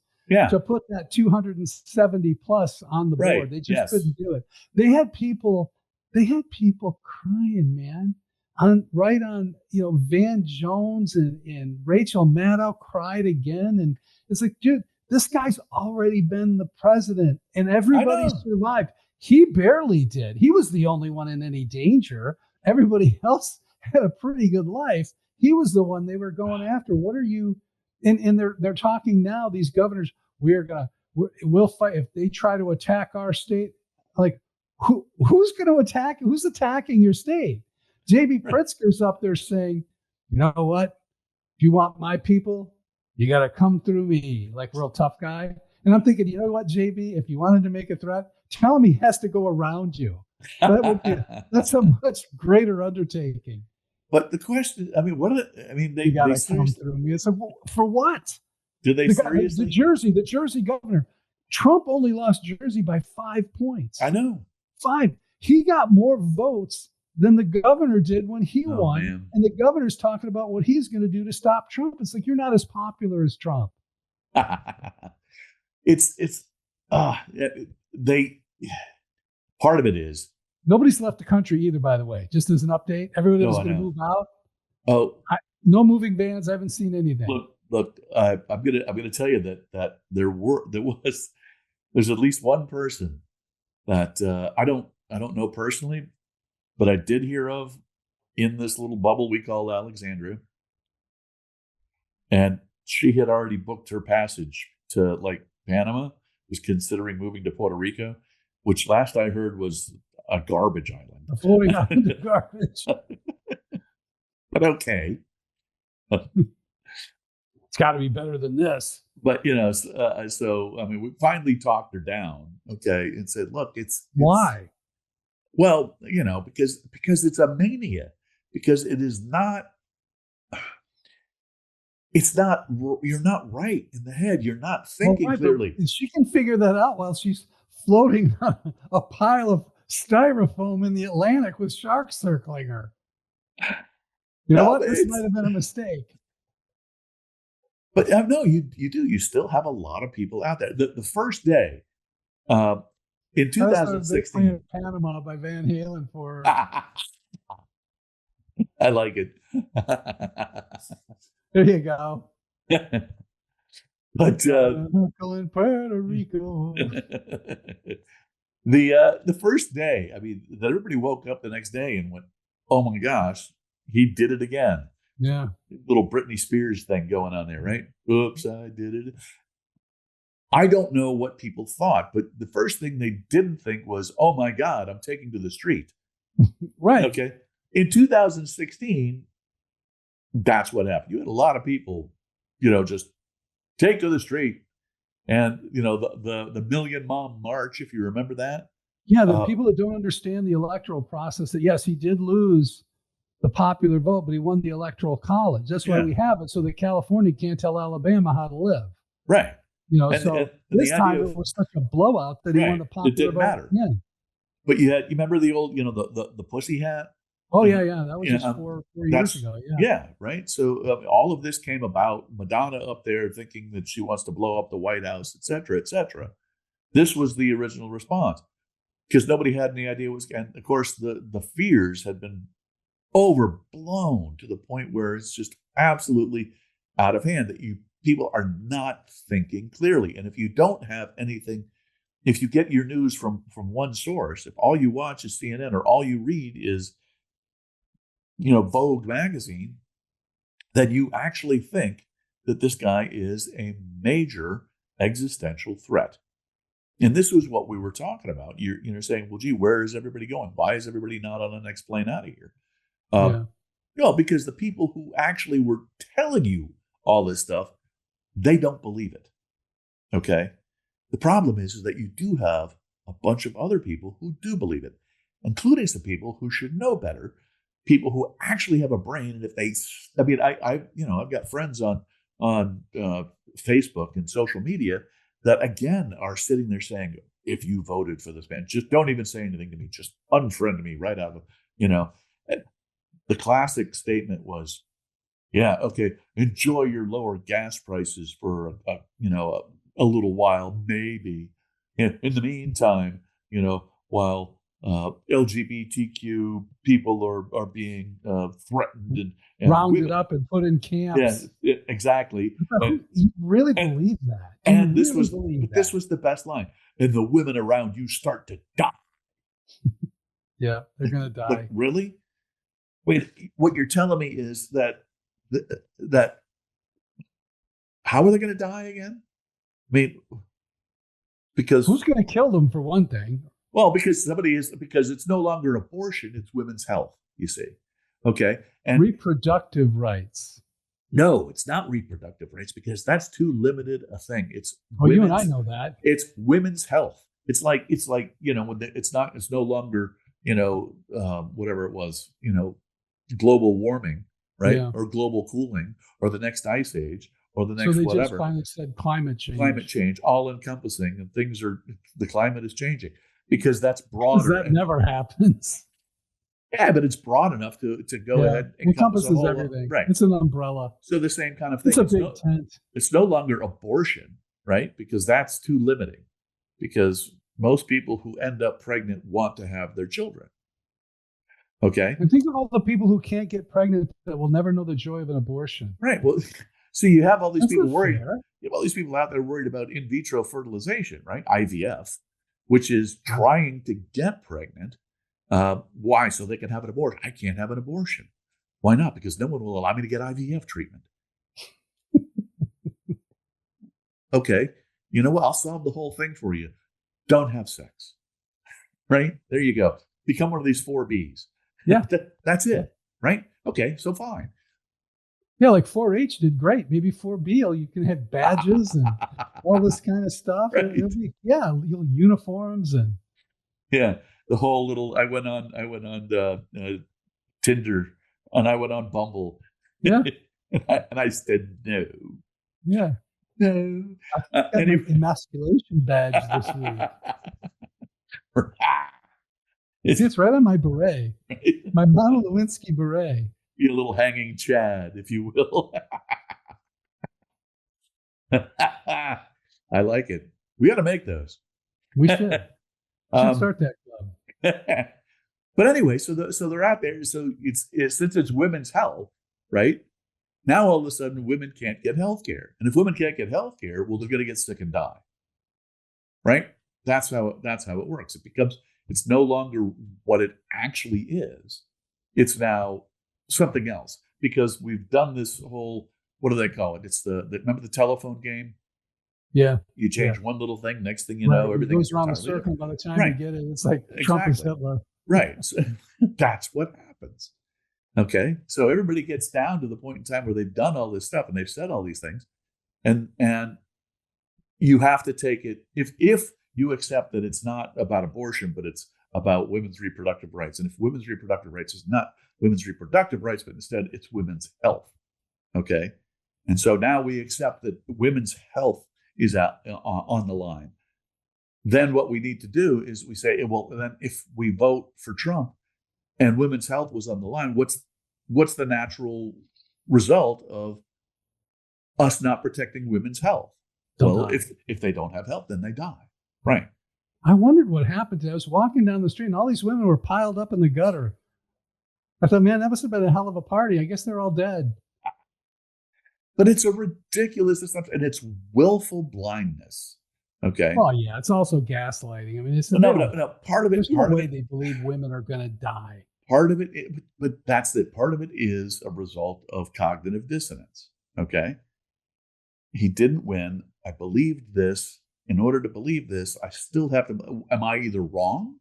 B: to put that 270 plus on the board. They just couldn't do it. They had people crying, man. On Van Jones and Rachel Maddow cried again. And it's like, dude, this guy's already been the president and everybody survived. He barely did. He was the only one in any danger. Everybody else had a pretty good life. He was the one they were going after. What are you? And they're talking now, these governors, we're gonna we'll fight if they try to attack our state. Like, who's going to attack? Who's attacking your state? JB Pritzker's up there saying, you know what? If you want my people, you got to come through me, like real tough guy. And I'm thinking, you know what, JB? If you wanted to make a threat, tell him he has to go around you. That's a much greater undertaking.
A: But the question, I mean, they
B: got to come through me. It's like, for what?
A: Do they seriously?
B: The Jersey governor, Trump only lost Jersey by 5 points.
A: I know.
B: 5. He got more votes than the governor did when he won.
A: Man.
B: And the governor's talking about what he's going to do to stop Trump. It's like, you're not as popular as Trump.
A: Part of it is
B: nobody's left the country either, by the way, just as an update. Everybody was going to move out. No moving bans. I haven't seen anything.
A: Look, I'm gonna tell you that there's at least one person that I don't know personally, but I did hear of in this little bubble we call Alexandria, and she had already booked her passage to like Panama, was considering moving to Puerto Rico, which last I heard was a garbage island.
B: A floating island of garbage.
A: But okay.
B: It's got to be better than this.
A: But, so, I mean, we finally talked her down, okay, and said, look, it's
B: why?
A: Well, because it's a mania, because it is not, you're not right in the head. You're not thinking clearly.
B: She can figure that out while she's floating on a pile of styrofoam in the Atlantic with sharks circling her. You know what? This might have been a mistake.
A: But no, you do. You still have a lot of people out there. The first day in 2016,
B: Panama by Van Halen for.
A: I like it.
B: There you go.
A: But
B: Uncle in Puerto Rico.
A: The first day, I mean, that everybody woke up the next day and went, "Oh my gosh, he did it again."
B: Yeah.
A: Little Britney Spears thing going on there, right? Oops, I did it. I don't know what people thought, but the first thing they didn't think was, "Oh my God, I'm taking to the street."
B: Right.
A: Okay. In 2016, that's what happened. You had a lot of people, just take to the street. And, the Million Mom March, if you remember that.
B: Yeah, the people that don't understand the electoral process, that yes, he did lose the popular vote, but he won the electoral college. That's why we have it, so that California can't tell Alabama how to live.
A: Right.
B: And this time it was such a blowout that he won the popular vote.
A: It didn't matter.
B: Yeah.
A: But you remember the old, the pussy hat?
B: Oh, yeah. That was just 4 years ago.
A: Yeah, right. So all of this came about, Madonna up there thinking that she wants to blow up the White House, et cetera, et cetera. This was the original response because nobody had any idea and of course, the fears had been overblown to the point where it's just absolutely out of hand that people are not thinking clearly. And if you don't have anything, if you get your news from one source, if all you watch is CNN or all you read is Vogue magazine, then you actually think that this guy is a major existential threat. And this was what we were talking about. You're saying, well, gee, where is everybody going? Why is everybody not on the next plane out of here? Because the people who actually were telling you all this stuff, they don't believe it. Okay. The problem is that you do have a bunch of other people who do believe it, including some people who should know better. People who actually have a brain, and if I've got friends on Facebook and social media that again are sitting there saying, if you voted for this man, just don't even say anything to me, just unfriend me right out of The classic statement was, yeah, okay, enjoy your lower gas prices for a little while, maybe. In the meantime, while LGBTQ people are being threatened and
B: rounded up and put in camps.
A: Yeah, exactly.
B: You really believe that?
A: And this was the best line. And the women around you start to die.
B: Yeah, they're going to die.
A: Like, really? Wait, what you're telling me is that how are they going to die again? I mean, because
B: Who's going to kill them for one thing?
A: because it's no longer abortion, it's women's health, you see. Okay. And
B: Reproductive rights.
A: no, it's not reproductive rights because that's too limited a thing. It's
B: Well, you and I know that.
A: It's women's health. It's like it's no longer whatever it was, global warming, right?
B: Yeah.
A: Or global cooling, or the next ice age, or the
B: So
A: next
B: they
A: whatever.
B: just finally said climate change,
A: all encompassing, and the climate is changing because that's broader.
B: That never happens.
A: Yeah, but it's broad enough to go ahead and
B: encompasses everything.
A: Right.
B: It's an umbrella.
A: So the same kind of thing.
B: It's a big tent.
A: It's no longer abortion, right? Because that's too limiting. Because most people who end up pregnant want to have their children. Okay.
B: And think of all the people who can't get pregnant that will never know the joy of an abortion.
A: Right. Well, so you have all these people worried.
B: Fair.
A: You have all these people out there worried about in vitro fertilization, right? IVF, which is trying to get pregnant. Why? So they can have an abortion. I can't have an abortion. Why not? Because no one will allow me to get IVF treatment. Okay. You know what? I'll solve the whole thing for you. Don't have sex. Right? There you go. Become one of these 4Bs.
B: Yeah.
A: That's it. Right? Okay. So fine.
B: Yeah, like 4-H did great. Maybe 4B, you can have badges and all this kind of stuff.
A: Right.
B: Uniforms and
A: yeah. The whole little. I went on Tinder, and I went on Bumble.
B: Yeah.
A: and I said no.
B: Yeah.
A: No.
B: I got an emasculation badge this week. It's right on my beret. My Monica Lewinsky beret.
A: Be a little hanging Chad, if you will. I like it. We got to make those.
B: We should. Start that club.
A: But anyway, so they're out there. So it's since it's women's health, right? Now all of a sudden women can't get health care. And if women can't get health care, well, they're going to get sick and die. Right? That's how it works. It's no longer what it actually is. It's now something else because we've done this whole, what do they call it? It's remember the telephone game?
B: Yeah.
A: You change one little thing, next thing you know, everything
B: goes around the circle. By the time you get it, it's like Trump is Hitler.
A: Right. So that's what happens. Okay. So everybody gets down to the point in time where they've done all this stuff and they've said all these things. And you have to take it, if you accept that it's not about abortion, but it's about women's reproductive rights. And if women's reproductive rights is not women's reproductive rights, but instead it's women's health. Okay. And so now we accept that women's health is on the line. Then what we need to do is we say, well, then if we vote for Trump and women's health was on the line, what's the natural result of us not protecting women's health? Well, if they don't have health, then they die. Right.
B: I wondered what happened. I was walking down the street and all these women were piled up in the gutter. I thought, man, that must have been a hell of a party. I guess they're all dead.
A: But it's a ridiculous assumption, and it's willful blindness. Okay.
B: Oh yeah, it's also gaslighting. I mean, it's
A: no. Part of it.
B: There's no way they believe women are going to die.
A: Part of it, but that's it. Part of it is a result of cognitive dissonance. Okay. He didn't win. I believed this. In order to believe this, I still have to. Am I either wrong?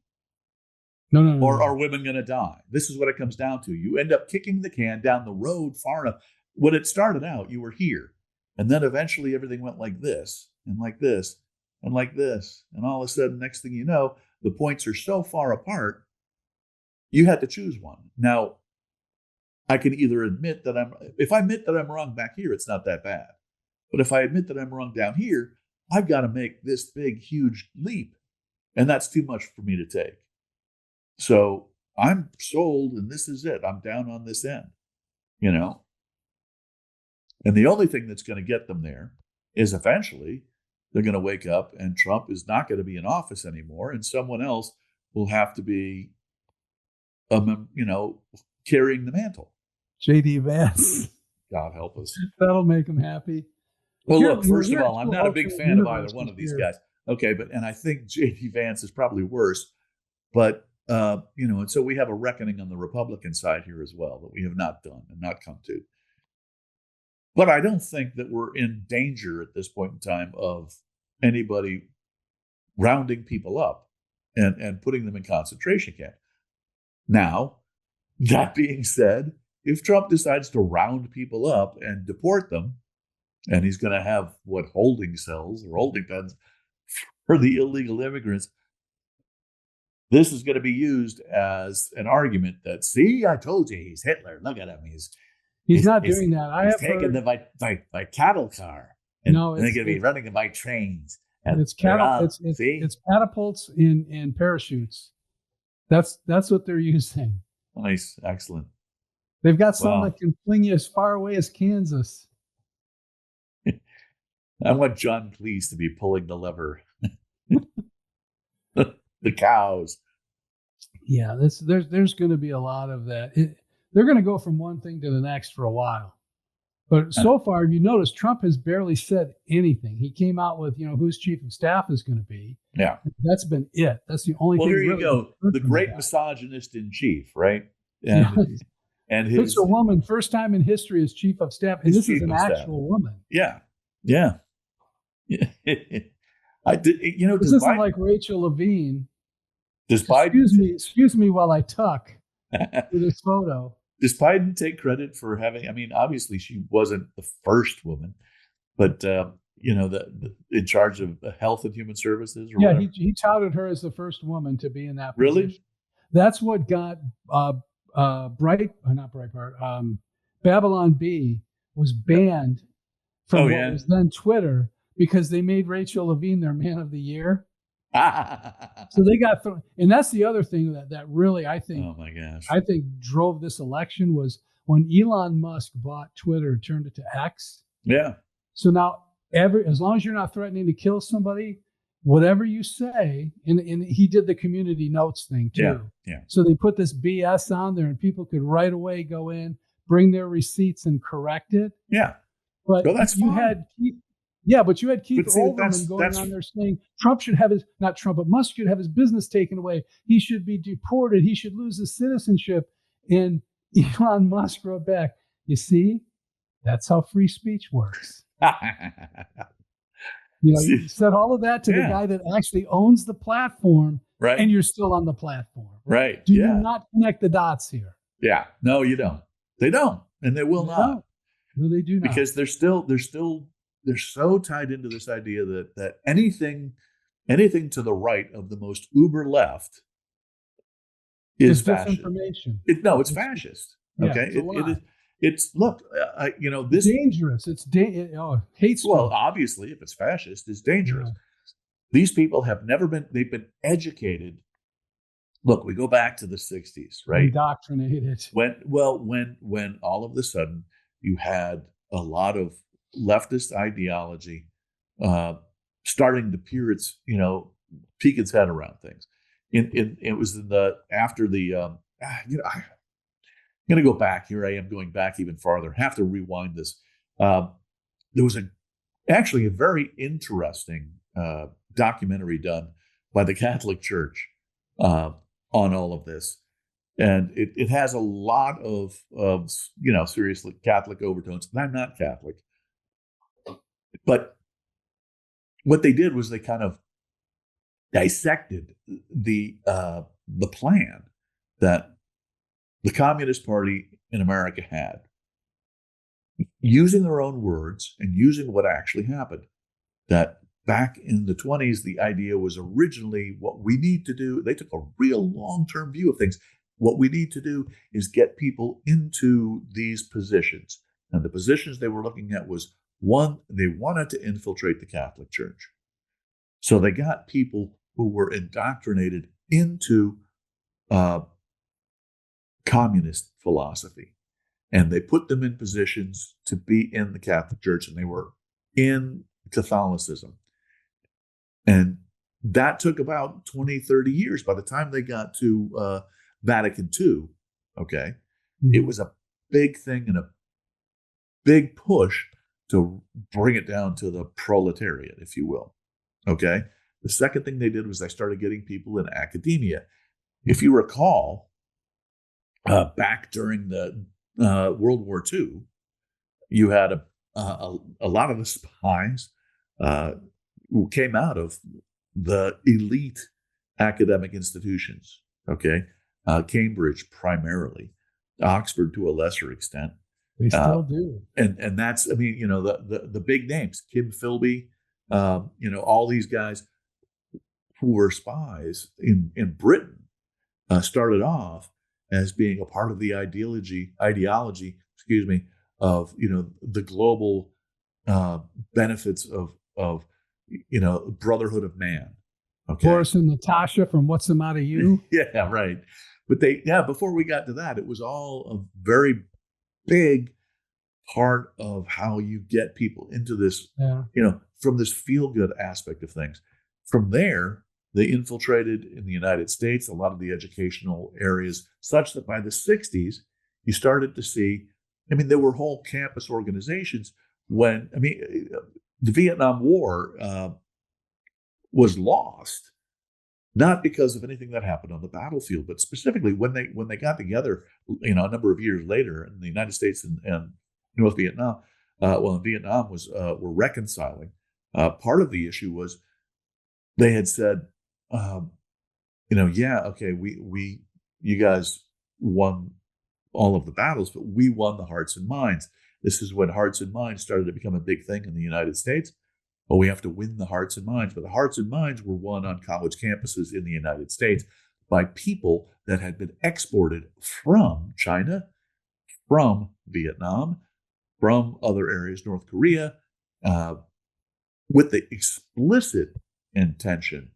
B: No.
A: Or are women going to die? This is what it comes down to. You end up kicking the can down the road far enough. When it started out, you were here. And then eventually everything went like this and like this and like this. And all of a sudden, next thing you know, the points are so far apart, you had to choose one. Now, I can either admit that if I admit that I'm wrong back here, it's not that bad. But if I admit that I'm wrong down here, I've got to make this big, huge leap. And that's too much for me to take. So I'm sold, and this is it. I'm down on this end, And the only thing that's going to get them there is eventually they're going to wake up and Trump is not going to be in office anymore, and someone else will have to be, carrying the mantle.
B: J.D. Vance.
A: God help us.
B: That'll make him happy.
A: Well, look, first of all, I'm not a big fan of either one of these guys. Okay, and I think J.D. Vance is probably worse. But, and so we have a reckoning on the Republican side here as well that we have not done and not come to. But I don't think that we're in danger at this point in time of anybody rounding people up and putting them in concentration camp. Now, that being said, if Trump decides to round people up and deport them, and he's going to have holding cells or holding pens for the illegal immigrants, this is going to be used as an argument that, see, I told you, he's Hitler. Look at him.
B: He's not doing that.
A: He's taking them by cattle car. And
B: no,
A: they're going to be running them by trains. And
B: it's catapults and parachutes. That's what they're using.
A: Nice, excellent.
B: They've got some that can fling you as far away as Kansas.
A: I want John Cleese to be pulling the lever. The cows.
B: Yeah, there's going to be a lot of that. They're going to go from one thing to the next for a while. But so far, you notice Trump has barely said anything. He came out with, who's chief of staff is going to be.
A: Yeah.
B: That's been it. That's the only thing.
A: Well, here you go. The great misogynist in chief, right? And
B: it's a woman, first time in history as chief of staff. And this is an actual woman.
A: Yeah. Yeah. I did,
B: this isn't like Rachel Levine.
A: Does Biden?
B: Excuse me while I tuck with this photo.
A: Does Biden take credit for having? I mean, obviously she wasn't the first woman, but in charge of health and human services. Or whatever.
B: He touted her as the first woman to be in that position.
A: Really?
B: That's what got Babylon Bee was banned from what was then Twitter because they made Rachel Levine their Man of the Year. So they got thrown, and that's the other thing that really I think.
A: Oh my gosh!
B: I think drove this election was when Elon Musk bought Twitter, turned it to X.
A: Yeah.
B: So now as long as you're not threatening to kill somebody, whatever you say, and he did the community notes thing too.
A: Yeah.
B: So they put this BS on there, and people could right away go in, bring their receipts, and correct it.
A: Yeah.
B: But
A: that's
B: you
A: fine.
B: had. But you had Keith Olbermann going on there saying Trump should have but Musk should have his business taken away. He should be deported. He should lose his citizenship. And Elon Musk wrote back, you see, that's how free speech works. You said all of that to the guy that actually owns the platform,
A: right?
B: And you're still on the platform.
A: Right.
B: Do you not connect the dots here?
A: Yeah. No, you don't. They don't. And they will not.
B: No, they do not.
A: Because they're so tied into this idea that anything to the right of the most uber left is fascist. It's fascist. Okay, it's this
B: dangerous. It's hate speech.
A: Well, obviously, if it's fascist, it's dangerous. Yeah. These people have they've been educated. Look, we go back to the 60s, right?
B: Indoctrinated.
A: When all of a sudden you had a lot of leftist ideology starting to peek its head around things. It was after the I'm going to go back. Here I am going back even farther. Have to rewind this. There was actually a very interesting documentary done by the Catholic Church on all of this. And it has a lot of seriously Catholic overtones. And I'm not Catholic. But what they did was they kind of dissected the plan that the Communist Party in America had, using their own words and using what actually happened. That back in the 1920s, the idea was originally what we need to do. They took a real long-term view of things. What we need to do is get people into these positions. And the positions they were looking at was, one, they wanted to infiltrate the Catholic Church. So they got people who were indoctrinated into communist philosophy. And they put them in positions to be in the Catholic Church, and they were in Catholicism. And that took about 20, 30 years. By the time they got to Vatican II, okay, it was a big thing and a big push to bring it down to the proletariat, if you will. Okay. The second thing they did was they started getting people in academia. If you recall, back during the World War II, you had a lot of the spies who came out of the elite academic institutions. Okay, Cambridge primarily, Oxford to a lesser extent.
B: They
A: Uh,
B: still do.
A: and that's, I mean, the big names, Kim Philby, all these guys who were spies in Britain started off as being a part of the ideology, excuse me, of the global uh, benefits of brotherhood of man. Okay.
B: Boris and Natasha from What's the Matter You?
A: Yeah, right. But before we got to that, it was all a very big part of how you get people into this,
B: Yeah.
A: from this feel good aspect of things. From there, they infiltrated in the United States, a lot of the educational areas, such that by the 60s, you started to see, I mean, there were whole campus organizations when, I mean, the Vietnam War was lost, not because of anything that happened on the battlefield, but specifically when they got together, a number of years later in the United States and North Vietnam. In Vietnam were reconciling. Part of the issue was they had said, yeah, okay, we you guys won all of the battles, but we won the hearts and minds. This is when hearts and minds started to become a big thing in the United States. Well, we have to win the hearts and minds, but the hearts and minds were won on college campuses in the United States by people that had been exported from China, from Vietnam, from other areas, North Korea, with the explicit intention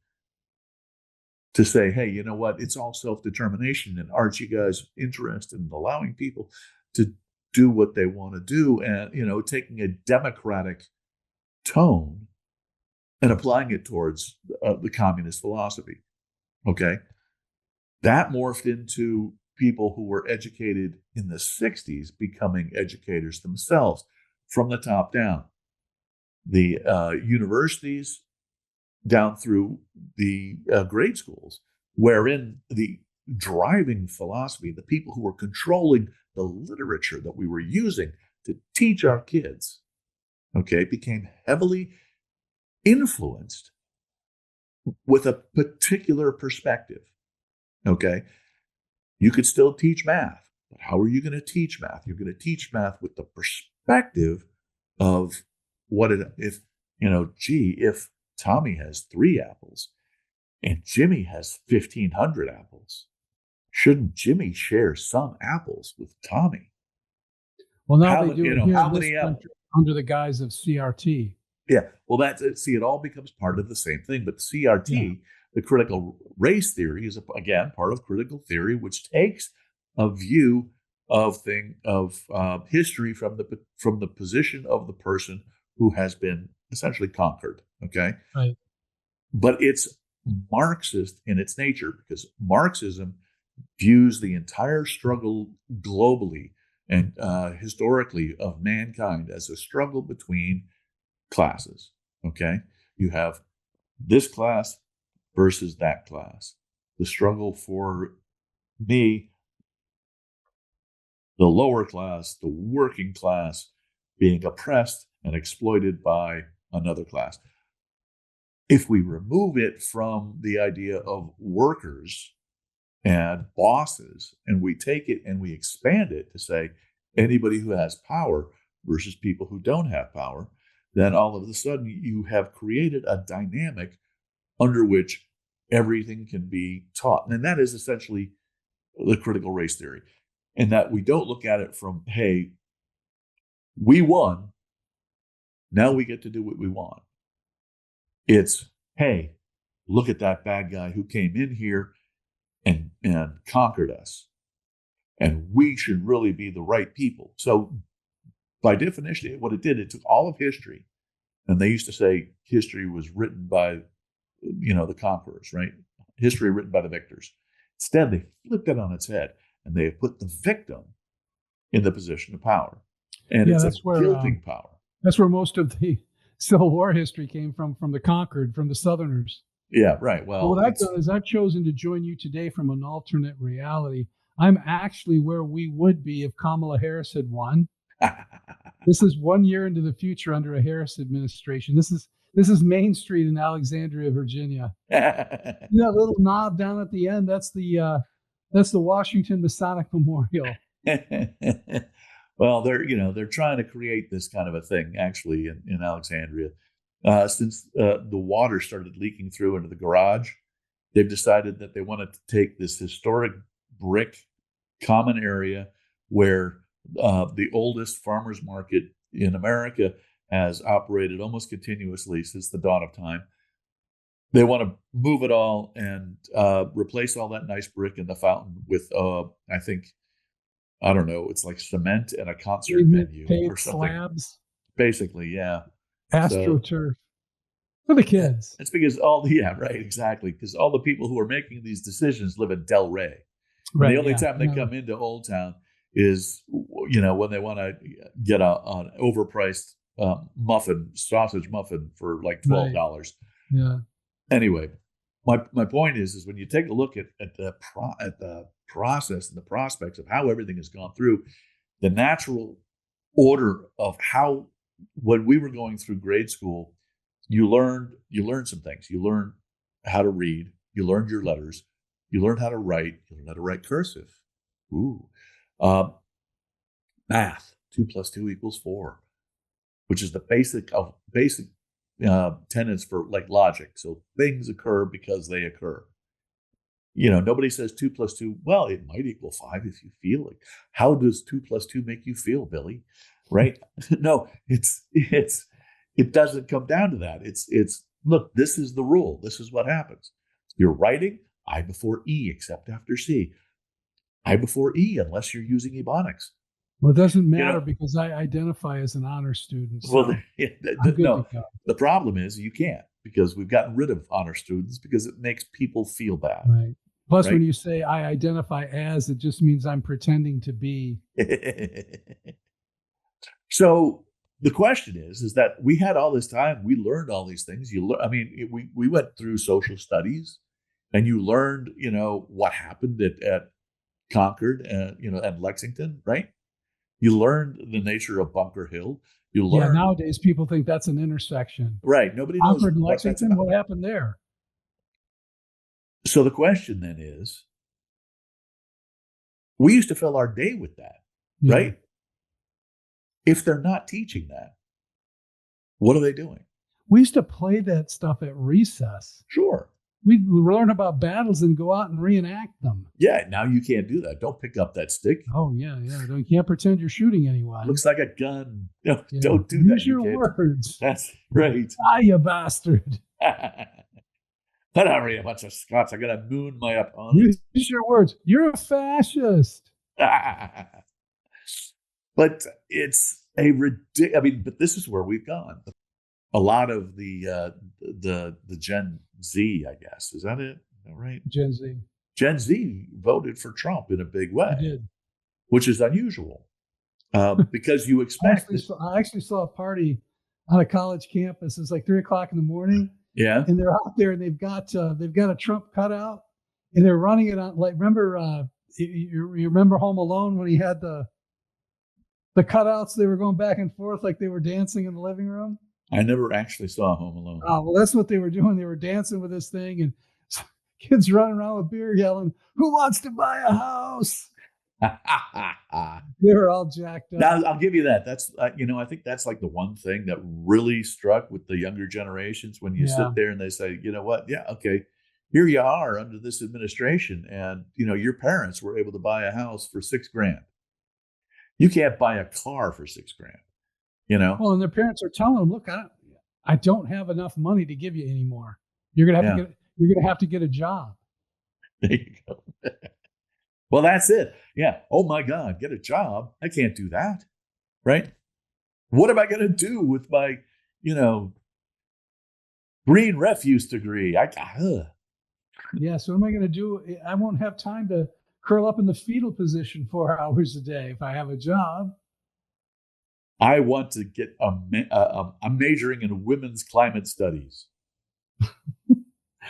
A: to say, hey, you know what? It's all self-determination. And aren't you guys interested in allowing people to do what they want to do? And, taking a democratic tone and applying it towards the communist philosophy. Okay. That morphed into people who were educated in the 60s becoming educators themselves from the top down. The universities down through the grade schools, wherein the driving philosophy, the people who were controlling the literature that we were using to teach our kids, okay, became heavily influenced with a particular perspective. Okay. You could still teach math, but how are you going to teach math? You're going to teach math with the perspective of if Tommy has 3 apples and Jimmy has 1,500 apples, shouldn't Jimmy share some apples with Tommy?
B: Well, now they do it here in this country under the guise of CRT.
A: Yeah, well, that's it. See, it all becomes part of the same thing. But CRT, the critical race theory, is again part of critical theory, which takes a view of history from the position of the person who has been essentially conquered. Okay,
B: right.
A: But it's Marxist in its nature because Marxism views the entire struggle globally and historically of mankind as a struggle between classes. Okay, you have this class versus that class. The struggle for me, the lower class, the working class, being oppressed and exploited by another class. If we remove it from the idea of workers and bosses, and we take it and we expand it to say anybody who has power versus people who don't have power, then all of a sudden you have created a dynamic under which everything can be taught. And that is essentially the critical race theory. And that we don't look at it from, hey, we won, now we get to do what we want. It's, hey, look at that bad guy who came in here and conquered us. And we should really be the right people. So by definition, what it did, it took all of history, and they used to say history was written by, the conquerors, right? History written by the victors. Instead, they flipped it on its head, and they put the victim in the position of power. And it's a guilting power.
B: That's where most of the Civil War history came from the conquered, from the Southerners.
A: Yeah, right. Well,
B: what I've done is I've chosen to join you today from an alternate reality. I'm actually where we would be if Kamala Harris had won. This is 1 year into the future under a Harris administration. This This is Main Street in Alexandria, Virginia. That little knob down at the end, that's the Washington Masonic Memorial.
A: Well, they're trying to create this kind of a thing actually in Alexandria. Since the water started leaking through into the garage, they've decided that they wanted to take this historic brick common area where the oldest farmers market in America has operated almost continuously since the dawn of time. They want to move it all and replace all that nice brick in the fountain with, I don't know, it's like cement and a concert venue or something.
B: Slabs.
A: Basically, yeah.
B: AstroTurf. For the kids.
A: It's because right, exactly. Because all the people who are making these decisions live in Delray. Right, the only time they come into Old Town is, when they want to get an overpriced sausage muffin for like $12. Right.
B: Yeah.
A: Anyway, my point is when you take a look at the process and the prospects of how everything has gone through, the natural order of how, when we were going through grade school, you learned some things. You learned how to read. You learned your letters. You learned how to write. You learned how to write cursive. Ooh. Math, 2 + 2 = 4, which is the basic tenets for like logic. So things occur because they occur. Nobody says 2 + 2. Well, it might equal 5 if you feel it. How does 2 + 2 make you feel, Billy? Right? No, it doesn't come down to that. It's look, this is the rule. This is what happens. You're writing I before E, except after C. I before E, unless you're using Ebonics.
B: Well, it doesn't matter because I identify as an honor student. So
A: well, the problem is you can't, because we've gotten rid of honor students because it makes people feel bad.
B: Right. Plus, when you say I identify as, it just means I'm pretending to be.
A: So the question is that we had all this time, we learned all these things. We went through social studies, and you learned, what happened at Concord and Lexington, right? You learned the nature of Bunker Hill. You learned.
B: Yeah, nowadays people think that's an intersection.
A: Right. Nobody knows.
B: Concord and Lexington, what happened there?
A: So the question then is, we used to fill our day with that, right? If they're not teaching that, what are they doing?
B: We used to play that stuff at recess.
A: Sure.
B: We'd learn about battles and go out and reenact them.
A: Yeah, now you can't do that. Don't pick up that stick.
B: Oh, yeah. You can't pretend you're shooting anyone.
A: Looks like a gun. No, don't do that.
B: Use your words.
A: That's right.
B: You bastard.
A: Not only a bunch of Scots, I'm going to moon my opponent.
B: Use your words. You're a fascist.
A: But it's a ridiculous. But this is where we've gone. A lot of the Gen Z, I guess, is that it? Is that right?
B: Gen Z.
A: Gen Z voted for Trump in a big way.
B: They did.
A: Which is unusual, because you expect.
B: I actually saw a party on a college campus. It's like 3:00 in the morning.
A: Yeah,
B: and they're out there and they've got a Trump cutout, and they're running it on. Like, remember, you remember Home Alone when he had the cutouts? They were going back and forth like they were dancing in the living room.
A: I never actually saw Home Alone.
B: Oh, well, that's what they were doing. They were dancing with this thing, and kids running around with beer yelling, "Who wants to buy a house?" They were all jacked up.
A: Now, I'll give you that. That's I think that's like the one thing that really struck with the younger generations when you sit there and they say, you know what? Yeah, okay, here you are under this administration, and your parents were able to buy a house for $6,000. You can't buy a car for $6,000.
B: Well, and their parents are telling them, "Look, I don't have enough money to give you anymore. You're gonna have to get a job."
A: There you go. Well, that's it. Yeah. Oh my God, get a job. I can't do that. Right? What am I going to do with my, green refuse degree?
B: Yeah. So what am I going to do? I won't have time to curl up in the fetal position 4 hours a day if I have a job.
A: I want to get I'm majoring in women's climate studies.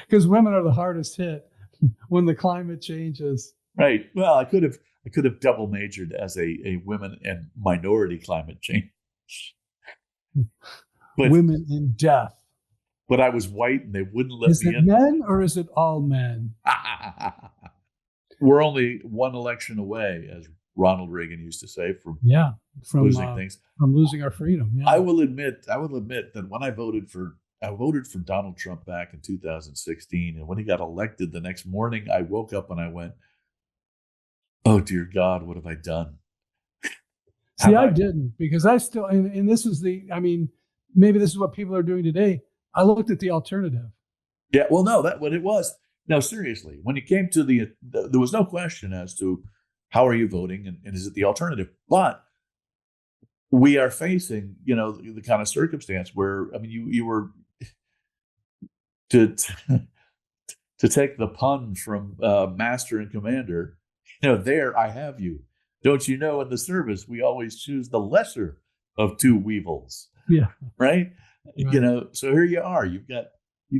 B: Because women are the hardest hit when the climate changes.
A: Right. Well, I could have double majored as a women and minority climate change.
B: But women in death.
A: but I was white and they wouldn't let
B: Is
A: me
B: it
A: in.
B: men or is it all men?
A: We're only one election away, as Ronald Reagan used to say, from
B: Yeah,
A: losing things.
B: from losing our freedom. Yeah.
A: I will admit that when I voted for Donald Trump back in 2016, and when he got elected the next morning, I woke up and I went, "Oh dear God, what have I done?"
B: See, I didn't, because I still, and this is I mean, maybe this is what people are doing today. I looked at the alternative.
A: Yeah, well, no, that's what it was. No, seriously, when it came to there was no question as to how are you voting and is it the alternative? But we are facing, the kind of circumstance where, I mean, you were to to take the pun from Master and Commander, there I have you. Don't you know in the service we always choose the lesser of two weevils,
B: Yeah.
A: right?
B: Right.
A: So here you are. You've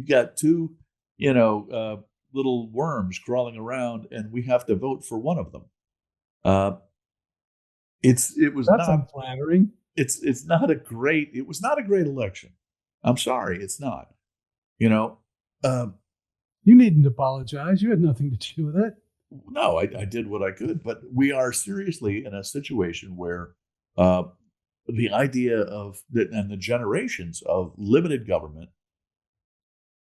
A: got two, little worms crawling around, and we have to vote for one of them. It was
B: That's
A: not
B: unflattering.
A: it's not a great it was not a great election. I'm sorry, it's not. You know, um,
B: You needn't apologize. You had nothing to do with it.
A: no, I did what I could, but we are seriously in a situation where uh, the idea of and the generations of limited government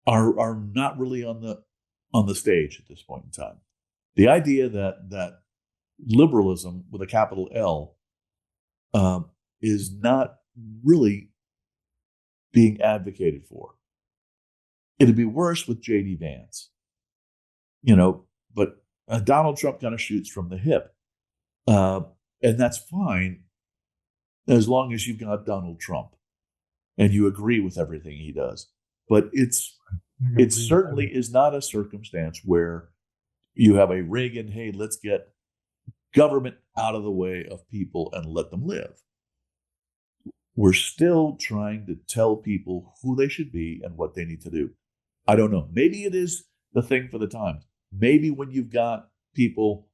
A: are not really on the stage at this point in time. The idea that liberalism with a capital L is not really being advocated for. It'd be worse with J.D. Vance, but Donald Trump kind of shoots from the hip. Uh, and that's fine as long as you've got Donald Trump and you agree with everything he does. But it certainly is not a circumstance where you have a Reagan, hey, let's get government out of the way of people and let them live. We're still trying to tell people who they should be and what they need to do. I don't know. Maybe it is the thing for the times. Maybe when you've got people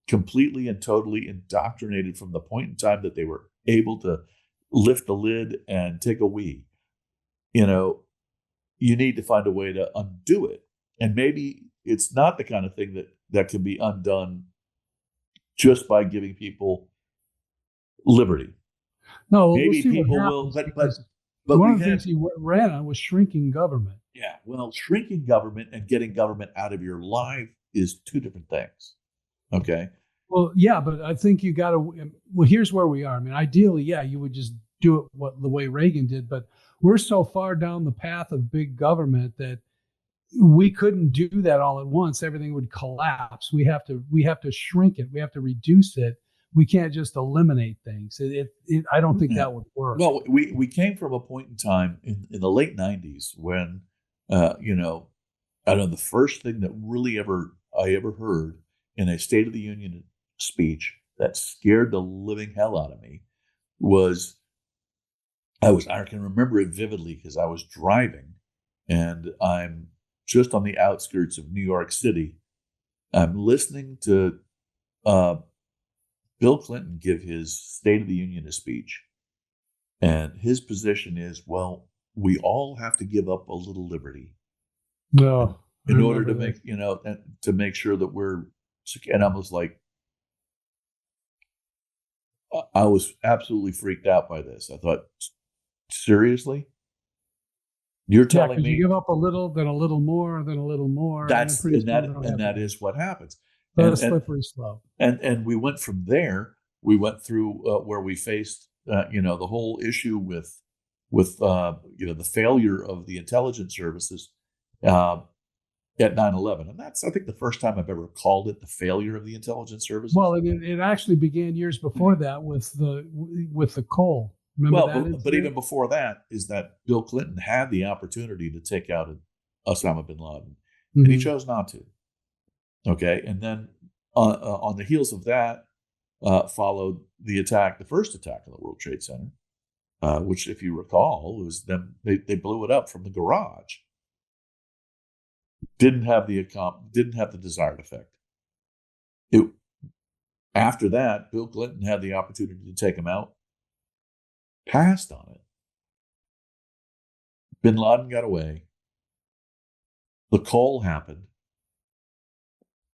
A: completely and totally indoctrinated from the point in time that they were able to lift the lid and take a wee, you need to find a way to undo it. And maybe it's not the kind of thing that can be undone just by giving people liberty.
B: No,
A: maybe
B: we'll see
A: people
B: what
A: will,
B: happens,
A: but
B: one of the things he ran on was shrinking government.
A: Yeah, well, shrinking government and getting government out of your life is two different things. Okay.
B: Well, yeah, but I think you got to. Well, here's where we are. I mean, ideally, yeah, you would just do it the way Reagan did, but we're so far down the path of big government that we couldn't do that all at once. Everything would collapse. We have to shrink it. We have to reduce it. We can't just eliminate things. I don't think that would work.
A: Well, we came from a point in time in the late 90s when, I don't know, the first thing that really I ever heard in a State of the Union speech that scared the living hell out of me was, I can remember it vividly because I was driving and I'm just on the outskirts of New York City. I'm listening to Bill Clinton give his State of the Union speech. And his position is, well, we all have to give up a little liberty.
B: No.
A: In order to make, to make sure that we're, and I was like, I was absolutely freaked out by this. I thought, seriously? You're telling me
B: you give up a little, then a little more, then a little more.
A: That is what happens.
B: A slippery slope.
A: And we went from there. We went through where we faced, the whole issue with the failure of the intelligence services at 9/11, and that's, I think, the first time I've ever called it the failure of the intelligence services.
B: Well, it actually began years before that with the Cole. Remember
A: but even before that is that Bill Clinton had the opportunity to take out Osama bin Laden, and he chose not to. Okay, and then on the heels of that followed the first attack on the World Trade Center, which, if you recall, was them. They blew it up from the garage. Didn't have the desired effect. After that, Bill Clinton had the opportunity to take him out, passed on it. Bin Laden got away. The call happened.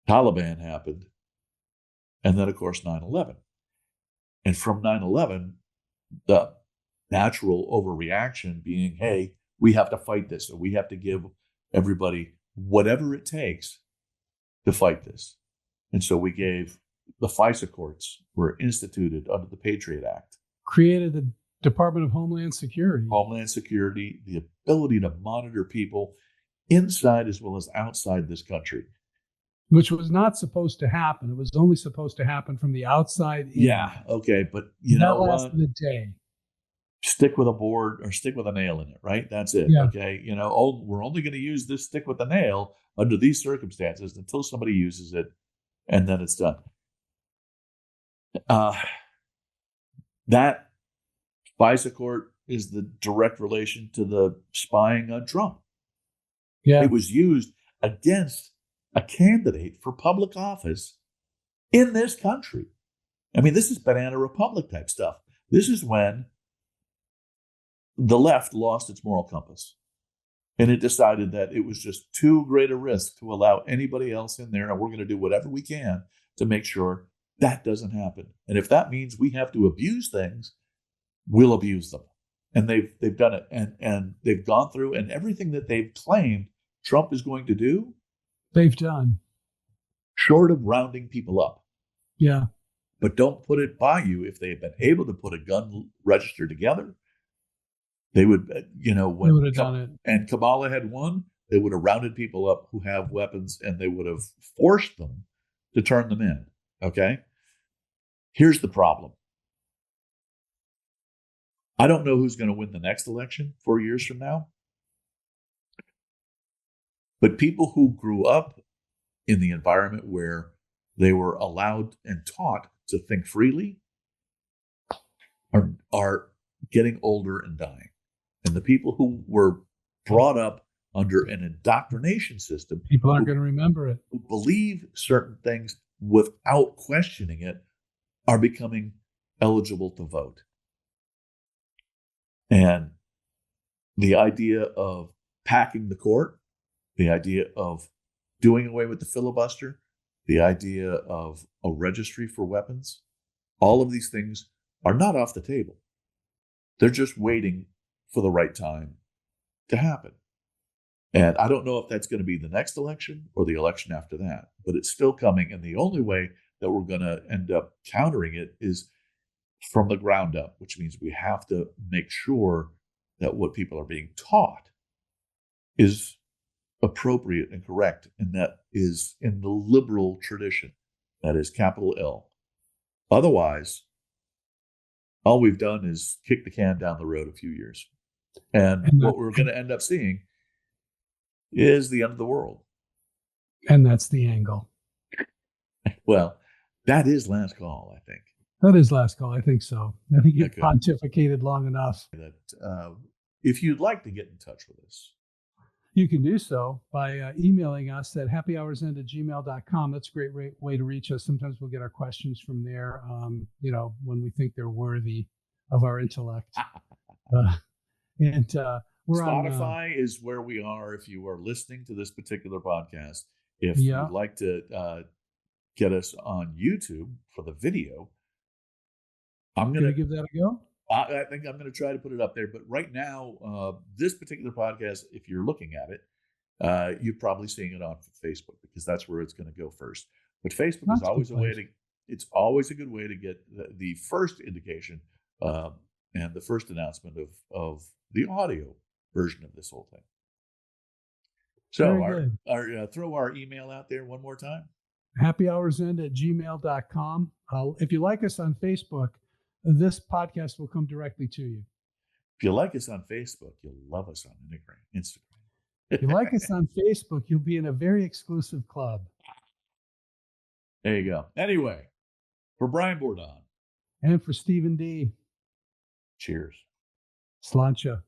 A: Taliban happened. And then, of course, 9/11. And from 9/11, the natural overreaction being, hey, we have to fight this, or we have to give everybody whatever it takes to fight this. And so we gave the FISA courts were instituted under the Patriot Act.
B: Created the Department of Homeland Security.
A: Homeland Security, the ability to monitor people inside as well as outside this country.
B: Which was not supposed to happen. It was only supposed to happen from the outside in.
A: Yeah, okay, but you know what?
B: That lasted a day.
A: Stick with a board or stick with a nail in it, right? That's it.
B: Yeah.
A: Okay. We're only going to use this stick with a nail under these circumstances until somebody uses it, and then it's done. That FISA court is the direct relation to the spying on Trump.
B: Yeah.
A: It was used against a candidate for public office in this country. I mean, this is Banana Republic type stuff. This is when the left lost its moral compass. And it decided that it was just too great a risk to allow anybody else in there. And we're going to do whatever we can to make sure that doesn't happen. And if that means we have to abuse things, we'll abuse them. And they've done it. And they've gone through, and everything that they've claimed Trump is going to do,
B: they've done.
A: Short of rounding people up.
B: Yeah.
A: But don't put it by you. If they had been able to put a gun register together, they would, when
B: they would have done it.
A: And Kamala had won, they would have rounded people up who have weapons, and they would have forced them to turn them in. Okay? Here's the problem. I don't know who's going to win the next election 4 years from now. But people who grew up in the environment where they were allowed and taught to think freely are getting older and dying. And the people who were brought up under an indoctrination system,
B: people aren't going to remember it,
A: who believe certain things without questioning it, are becoming eligible to vote. And the idea of packing the court, the idea of doing away with the filibuster, the idea of a registry for weapons, all of these things are not off the table. They're just waiting for the right time to happen. And I don't know if that's going to be the next election or the election after that, but it's still coming. And the only way that we're going to end up countering it is from the ground up, which means we have to make sure that what people are being taught is appropriate and correct, and that is in the liberal tradition, that is capital L. Otherwise, all we've done is kick the can down the road a few years. And what we're going to end up seeing is the end of the world.
B: And that's the angle.
A: Well, that is last call, I think.
B: That is last call. I think so. I think you've pontificated long enough.
A: That if you'd like to get in touch with us,
B: you can do so by emailing us at happyhoursend@gmail.com. That's a great way to reach us. Sometimes we'll get our questions from there, when we think they're worthy of our intellect. We're
A: Spotify is where we are if you are listening to this particular podcast. If you'd like to get us on YouTube for the video, I'm going to
B: give that a go.
A: I think I'm going to try to put it up there. But right now, this particular podcast, if you're looking at it, you're probably seeing it on Facebook, because that's where it's going to go first. But Facebook is always it's always a good way to get the first indication and the first announcement of the audio version of this whole thing. So throw our email out there one more time.
B: happyhoursend@gmail.com. If you like us on Facebook, this podcast will come directly to you.
A: If you like us on Facebook, you'll love us on Instagram.
B: If you like us on Facebook, you'll be in a very exclusive club.
A: There you go. Anyway, for Brian Bourdon.
B: And for Stephen D.
A: Cheers.
B: Sláinte.